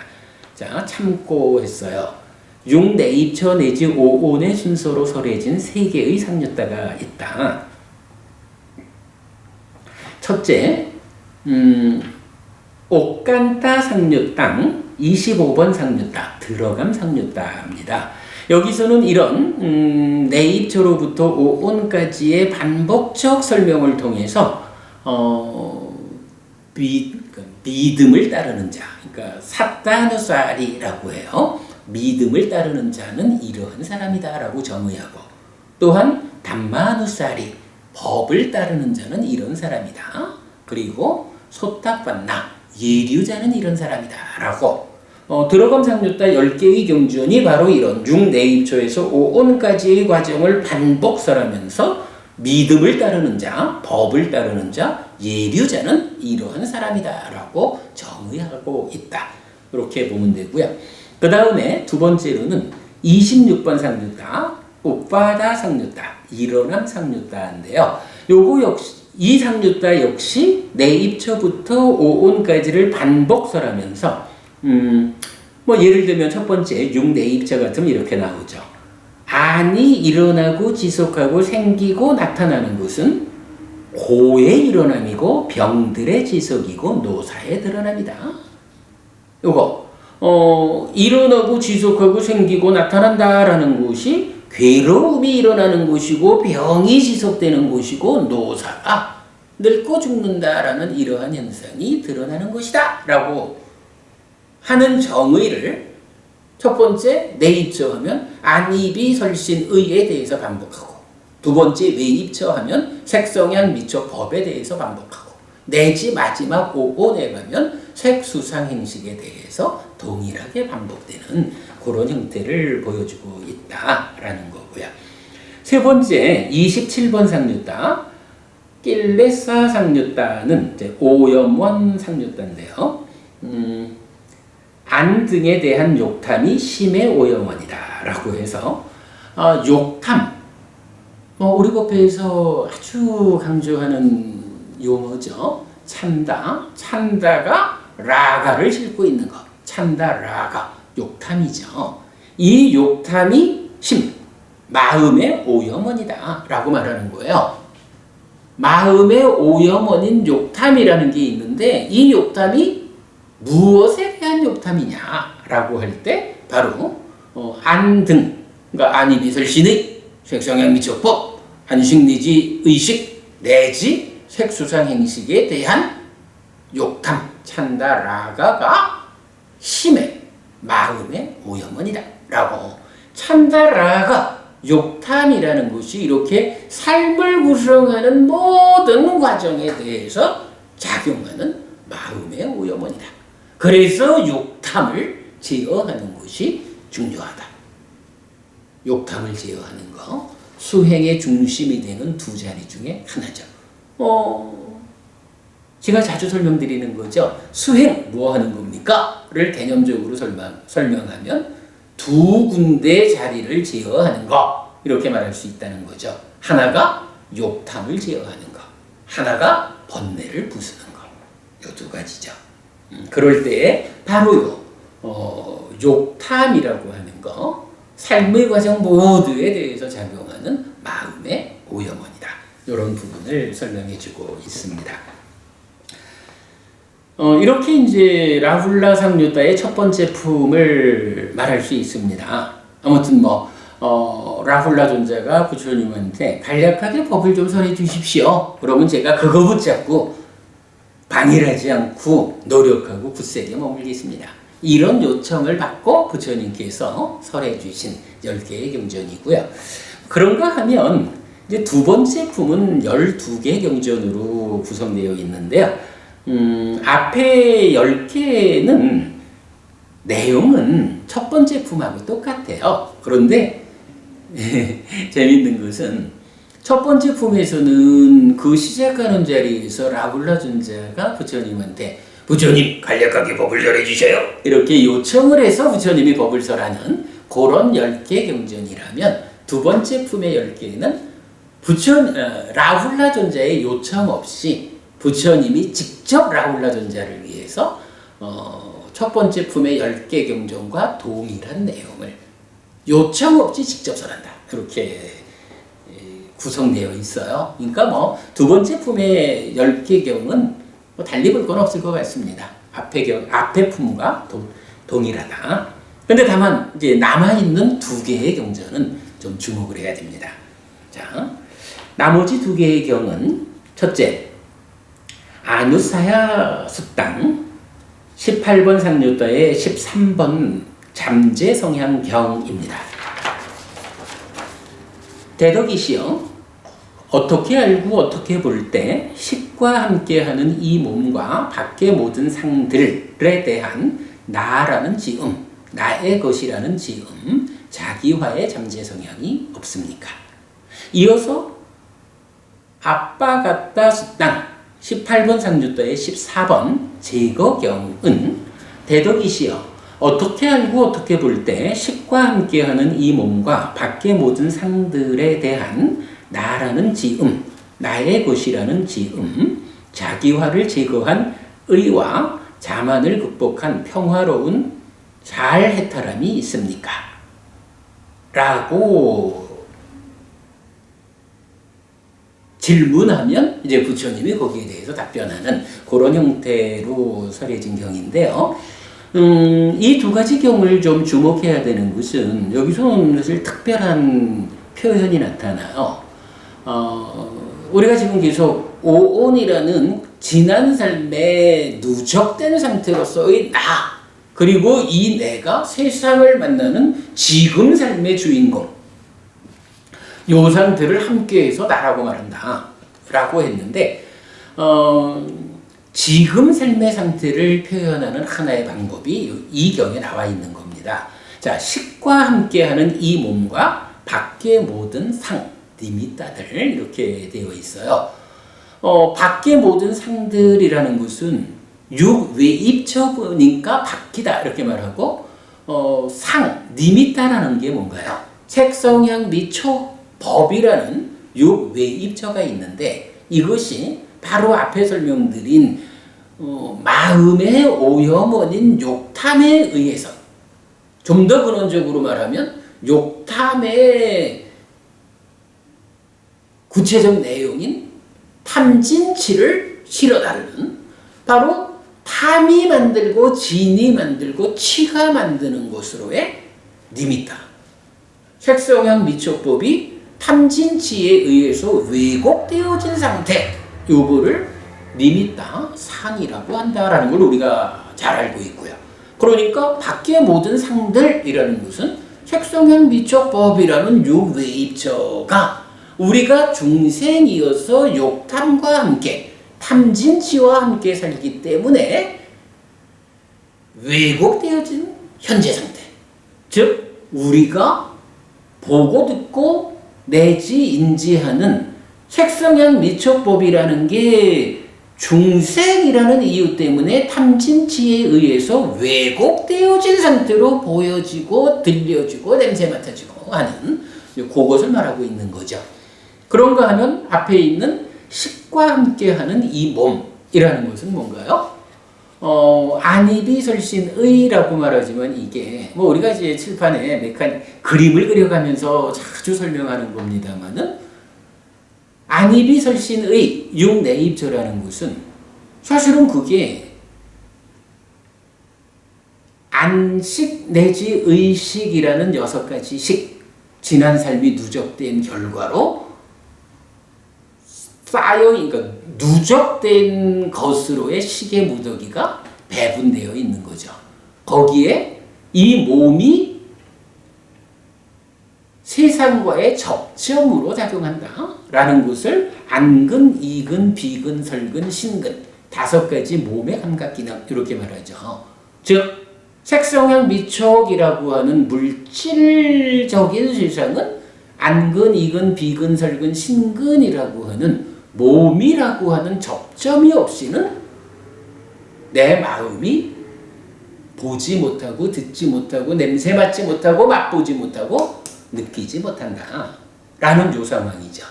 Speaker 1: 자, 참고했어요. 육내입처 내지 오온의 순서로 설해진 3개의 상류타가 있다. 첫째, 옥간타 상류땅 25번 상류타, 들어감 상류타입니다. 여기서는 이런 내입처로부터 오온까지의 반복적 설명을 통해서 믿음을 따르는 자, 그러니까 사타누사리라고 해요. 믿음을 따르는 자는 이러한 사람이다라고 정의하고, 또한 담마누사리, 법을 따르는 자는 이런 사람이다. 그리고 소탁반나, 예류자는 이런 사람이다라고 들어감 상류다 10개의 경전이 바로 이런 6내입초에서 5온까지의 과정을 반복설하면서 믿음을 따르는 자, 법을 따르는 자, 예류자는 이러한 사람이다라고 정의하고 있다. 이렇게 보면 되고요. 그 다음에 두 번째로는 26번 상류다, 오빠다 상류다, 일어남 상류다인데요. 요거 역시 이 상류다 역시 내입초부터 5온까지를 반복설하면서 뭐 예를 들면 첫 번째 6내입자 같으면 이렇게 나오죠. 안이 일어나고 지속하고 생기고 나타나는 것은 고의 일어남이고 병들의 지속이고 노사의 드러남이다. 요거 일어나고 지속하고 생기고 나타난다라는 것이 괴로움이 일어나는 것이고 병이 지속되는 것이고 노사가 늙고 죽는다라는 이러한 현상이 드러나는 것이다 라고 하는 정의를 첫 번째 내입처하면 안입이 설신의에 대해서 반복하고, 두 번째 외입처하면 색성향 미처 법에 대해서 반복하고, 내지 마지막 5온에 가면 색수상행식에 대해서 동일하게 반복되는 그런 형태를 보여주고 있다라는 거고요. 세 번째 27번 상류다, 낄레사 상류다는 이제 오염원 상류다인데요. 안 등에 대한 욕탐이 심의 오염원이다 라고 해서 욕탐, 우리 법회에서 아주 강조하는 용어죠. 찬다가 라가를 싣고 있는 것, 찬다 라가, 욕탐이죠. 이 욕탐이 심, 마음의 오염원이다 라고 말하는 거예요. 마음의 오염원인 욕탐이라는 게 있는데, 이 욕탐이 무엇에 대한 욕탐이냐라고 할 때 바로 안등, 그러니까 안이비설신의 색성향 미처법, 안식 내지 의식 내지 색수상행식에 대한 욕탐, 찬다 라가가 심의 마음의 오염원이다 라고. 찬다 라가, 욕탐이라는 것이 이렇게 삶을 구성하는 모든 과정에 대해서 작용하는 마음의 오염원이다. 그래서 욕탐을 제어하는 것이 중요하다. 욕탐을 제어하는 거, 수행의 중심이 되는 두 자리 중에 하나죠. 제가 자주 설명드리는 거죠. 수행 뭐 하는 겁니까? 를 개념적으로 설명하면 두 군데 자리를 제어하는 거, 이렇게 말할 수 있다는 거죠. 하나가 욕탐을 제어하는 거, 하나가 번뇌를 부수는 거. 요 두 가지죠. 그럴 때 바로 욕탐이라고 하는 거, 삶의 과정 모두에 대해서 작용하는 마음의 오염원이다. 이런 부분을 설명해주고 있습니다. 이렇게 이제 라훌라 상류다의 첫 번째 품을 말할 수 있습니다. 아무튼 라훌라 존자가 부처님한테 간략하게 법을 좀 설해 주십시오. 그러면 제가 그거 붙잡고 방일하지 않고 노력하고 굳세게 머물겠습니다. 이런 요청을 받고 부처님께서 설해 주신 10개의 경전이고요. 그런가 하면 이제 두 번째 품은 12개 경전으로 구성되어 있는데요. 앞에 10개는 내용은 첫 번째 품하고 똑같아요. 그런데 재밌는 것은 첫 번째 품에서는 그 시작하는 자리에서 라훌라 존자가 부처님한테 부처님 간략하게 법을 설해 주세요. 이렇게 요청을 해서 부처님이 법을 설하는 그런 10개 경전이라면, 두 번째 품의 10개는 라훌라 존자의 요청 없이 부처님이 직접 라훌라 존자를 위해서 첫 번째 품의 10개 경전과 동일한 내용을 요청 없이 직접 설한다. 그렇게 구성되어 있어요. 그러니까 두 번째 품의 10개 경은 달리 볼 건 없을 것 같습니다. 앞에 품과 동일하다. 근데 다만 이제 남아있는 두 개의 경전은 좀 주목을 해야 됩니다. 자, 나머지 두 개의 경은 첫째, 아누사야 숫당 18번 상류도의 13번 잠재 성향 경입니다. 대덕이시여, 어떻게 알고 어떻게 볼 때 식과 함께하는 이 몸과 밖의 모든 상들에 대한 나라는 지음, 나의 것이라는 지음, 자기화의 잠재 성향이 없습니까? 이어서 아빠 같다 숫당 18번 상주도의 14번 제거경은 대덕이시여, 어떻게 알고 어떻게 볼 때 식과 함께하는 이 몸과 밖의 모든 상들에 대한 나라는 지음, 나의 것이라는 지음, 자기화를 제거한 의와 자만을 극복한 평화로운 잘 해탈함이 있습니까? 라고 질문하면 이제 부처님이 거기에 대해서 답변하는 그런 형태로 설해진 경인데요. 이 두 가지 경을 좀 주목해야 되는 것은 여기서 사실 특별한 표현이 나타나요. 우리가 지금 계속 오온이라는 지난 삶에 누적된 상태로서의 나, 그리고 이 내가 세상을 만나는 지금 삶의 주인공, 요 상태를 함께해서 나라고 말한다 라고 했는데, 지금 삶의 상태를 표현하는 하나의 방법이 이 경에 나와 있는 겁니다. 자, 식과 함께하는 이 몸과 밖의 모든 상, 니미따들 이렇게 되어 있어요. 밖의 모든 상들이라는 것은 육외입처니까 밖이다 이렇게 말하고, 상, 니미따라는 게 뭔가요? 색성향 미초 법이라는 육외입처가 있는데, 이것이 바로 앞에 설명드린 마음의 오염원인 욕탐에 의해서, 좀 더 근원적으로 말하면 욕탐의 구체적 내용인 탐진치를 실어다루는, 바로 탐이 만들고 진이 만들고 치가 만드는 것으로의 니미타, 색성향 미초법이 탐진치에 의해서 왜곡되어진 상태, 요거를 니미타 상이라고 한다라는 걸 우리가 잘 알고 있고요. 그러니까 밖의 모든 상들이라는 것은 색성향 미초법이라는 육외입처가 우리가 중생이어서 욕탐과 함께 탐진치와 함께 살기 때문에 왜곡되어진 현재 상태, 즉 우리가 보고 듣고 내지 인지하는 색성향 미초법이라는 게 중생이라는 이유 때문에 탐진치에 의해서 왜곡되어진 상태로 보여지고 들려지고 냄새 맡아지고 하는 그것을 말하고 있는 거죠. 그런가 하면 앞에 있는 식과 함께하는 이 몸이라는 것은 뭔가요? 안이비설신의라고 말하지만 이게 뭐 우리가 이제 칠판에 그림을 그려가면서 자주 설명하는 겁니다만은, 안이비설신의 육내입처라는 것은 사실은 그게 안식 내지 의식이라는 6가지 식, 지난 삶이 누적된 결과로 그러니까 누적된 것으로의 식의 무더기가 배분되어 있는 거죠. 거기에 이 몸이 세상과의 접점으로 작용한다라는 것을 안근, 이근, 비근, 설근, 신근 5가지 몸의 감각기능 이렇게 말하죠. 즉 색성향 미촉이라고 하는 물질적인 세상은 안근, 이근, 비근, 설근, 신근이라고 하는 몸이라고 하는 접점이 없이는 내 마음이 보지 못하고 듣지 못하고 냄새 맡지 못하고 맛보지 못하고 느끼지 못한다 라는 요 상황이죠.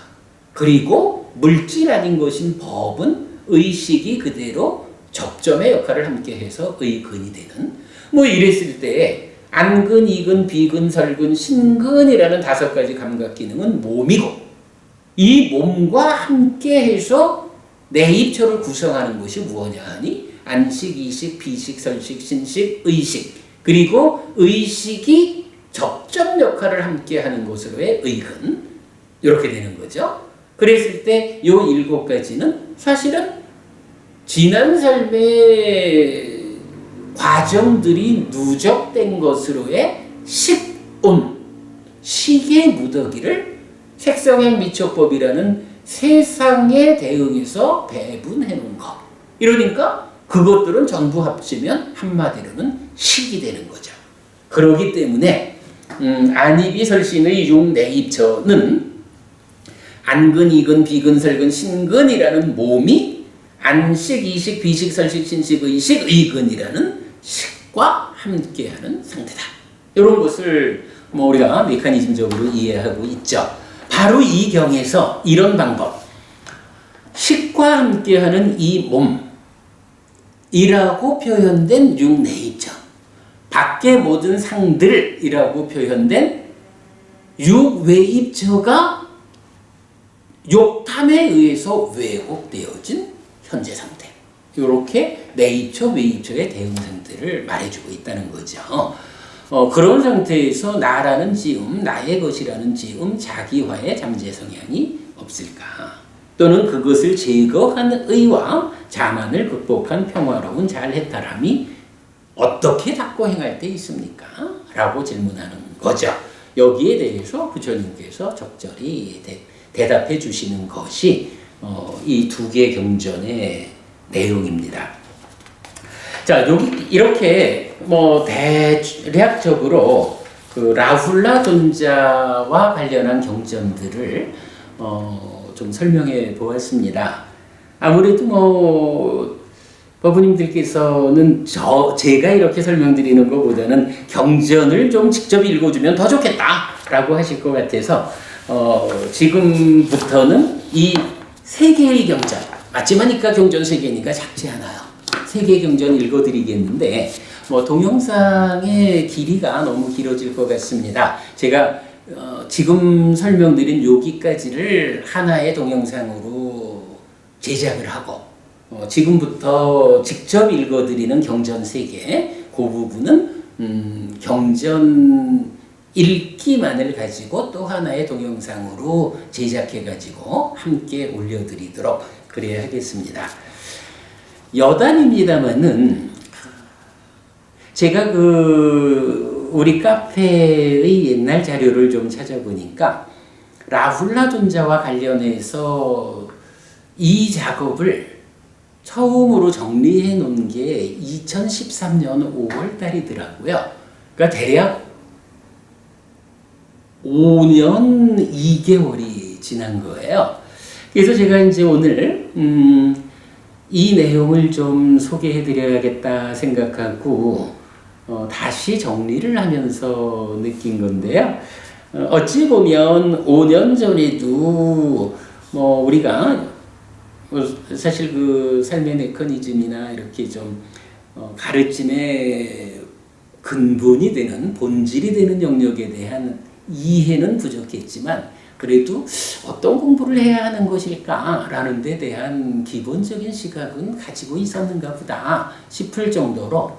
Speaker 1: 그리고 물질 아닌 것인 법은 의식이 그대로 접점의 역할을 함께 해서 의근이 되는, 뭐 이랬을 때 안근, 이근, 비근, 설근, 신근이라는 5가지 감각 기능은 몸이고, 이 몸과 함께 해서 내 입처를 구성하는 것이 무엇이냐 하니 안식, 이식, 비식, 설식, 신식, 의식, 그리고 의식이 접점 역할을 함께 하는 것으로의 의근. 이렇게 되는 거죠. 그랬을 때 이 7가지는 사실은 지난 삶의 과정들이 누적된 것으로의 식온, 식의 무더기를 색성행 미처법이라는 세상에 대응해서 배분해 놓은 것. 이러니까 그것들은 전부 합치면 한마디로는 식이 되는 거죠. 그렇기 때문에 안입이 설신의 육내입처는 안근, 이근, 비근, 설근, 신근이라는 몸이 안식, 이식, 비식, 설식, 신식, 의식, 의근이라는 식과 함께하는 상태다. 이런 것을 우리가 메커니즘적으로 이해하고 있죠. 바로 이 경에서 이런 방법, 식과 함께하는 이 몸이라고 표현된 육내입처, 밖의 모든 상들이라고 표현된 육외입처가 욕탐에 의해서 왜곡되어진 현재 상태. 이렇게 내입처, 외입처의 대응 상태를 말해주고 있다는 거죠. 그런 상태에서 나라는 지음, 나의 것이라는 지음, 자기화의 잠재 성향이 없을까? 또는 그것을 제거한 의와 자만을 극복한 평화로운 잘해탈함이 어떻게 닦고 행할 때 있습니까? 라고 질문하는 거죠. 여기에 대해서 부처님께서 적절히 대답해 주시는 것이 이 2개 경전의 내용입니다. 자, 여기 이렇게 대략적으로 그 라훌라 존자와 관련한 경전들을 좀 설명해 보았습니다. 아무래도 법부님들께서는 제가 이렇게 설명드리는 것보다는 경전을 좀 직접 읽어주면 더 좋겠다라고 하실 것 같아서 지금부터는 이 3개의 경전, 맞지마니까 경전 3개니까 작지 않아요. 3개의 경전 읽어드리겠는데 동영상의 길이가 너무 길어질 것 같습니다. 제가 지금 설명드린 여기까지를 하나의 동영상으로 제작을 하고 지금부터 직접 읽어드리는 경전 3개, 그 부분은 경전 읽기만을 가지고 또 하나의 동영상으로 제작해가지고 함께 올려드리도록 그래야 하겠습니다. 여단입니다만은 제가 우리 카페의 옛날 자료를 좀 찾아보니까 라훌라 존자와 관련해서 이 작업을 처음으로 정리해 놓은 게 2013년 5월 달이더라고요. 그러니까 대략 5년 2개월이 지난 거예요. 그래서 제가 이제 오늘 이 내용을 좀 소개해 드려야겠다 생각하고 다시 정리를 하면서 느낀 건데요. 어찌 보면 5년 전에도 우리가 사실 그 삶의 메커니즘이나 이렇게 좀 가르침의 근본이 되는, 본질이 되는 영역에 대한 이해는 부족했지만 그래도 어떤 공부를 해야 하는 것일까라는 데 대한 기본적인 시각은 가지고 있었는가 보다 싶을 정도로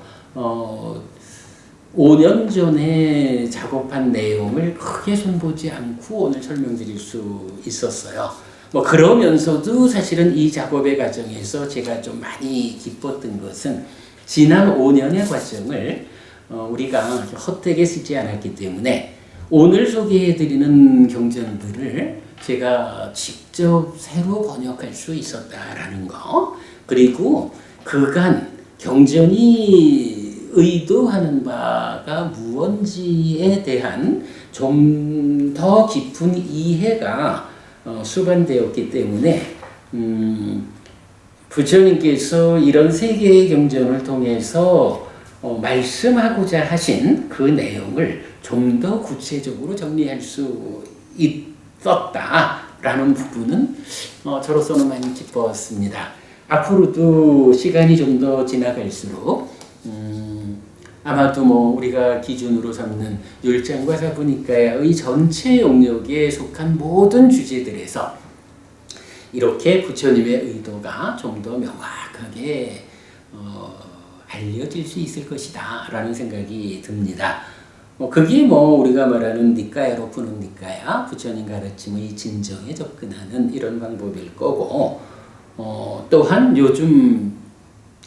Speaker 1: 5년 전에 작업한 내용을 크게 손보지 않고 오늘 설명드릴 수 있었어요. 그러면서도 사실은 이 작업의 과정에서 제가 좀 많이 기뻤던 것은 지난 5년의 과정을 우리가 헛되게 쓰지 않았기 때문에 오늘 소개해드리는 경전들을 제가 직접 새로 번역할 수 있었다라는 거, 그리고 그간 경전이 의도하는 바가 무언지에 대한 좀 더 깊은 이해가 수반되었기 때문에 부처님께서 이런 3개의 경전을 통해서 말씀하고자 하신 그 내용을 좀 더 구체적으로 정리할 수 있었다라는 부분은 저로서는 많이 기뻤습니다. 앞으로도 시간이 좀 더 지나갈수록 아마도 우리가 기준으로 삼는 율장과 사부니까의 전체 영역에 속한 모든 주제들에서 이렇게 부처님의 의도가 좀 더 명확하게 알려질 수 있을 것이다 라는 생각이 듭니다. 그게 뭐 우리가 말하는 니까야로 푸는 니까야, 부처님 가르침의 진정에 접근하는 이런 방법일 거고, 또한 요즘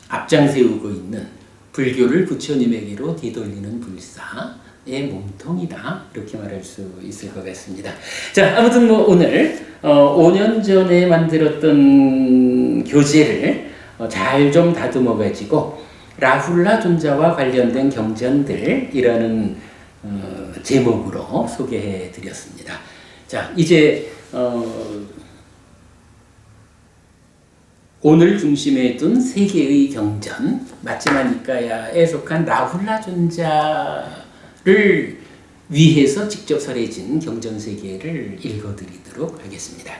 Speaker 1: 앞장세우고 있는 불교를 부처님에게로 되돌리는 불사의 몸통이다, 이렇게 말할 수 있을 것 같습니다. 자, 아무튼 뭐 오늘 5년 전에 만들었던 교재를 잘 좀 다듬어 가지고 라훌라 존자와 관련된 경전들이라는 제목으로 소개해 드렸습니다. 자, 이제 오늘 중심에 둔 세 개의 경전, 마지막 니까야에 속한 라훌라 존자를 위해서 직접 설해진 경전 세 개를 읽어드리도록 하겠습니다.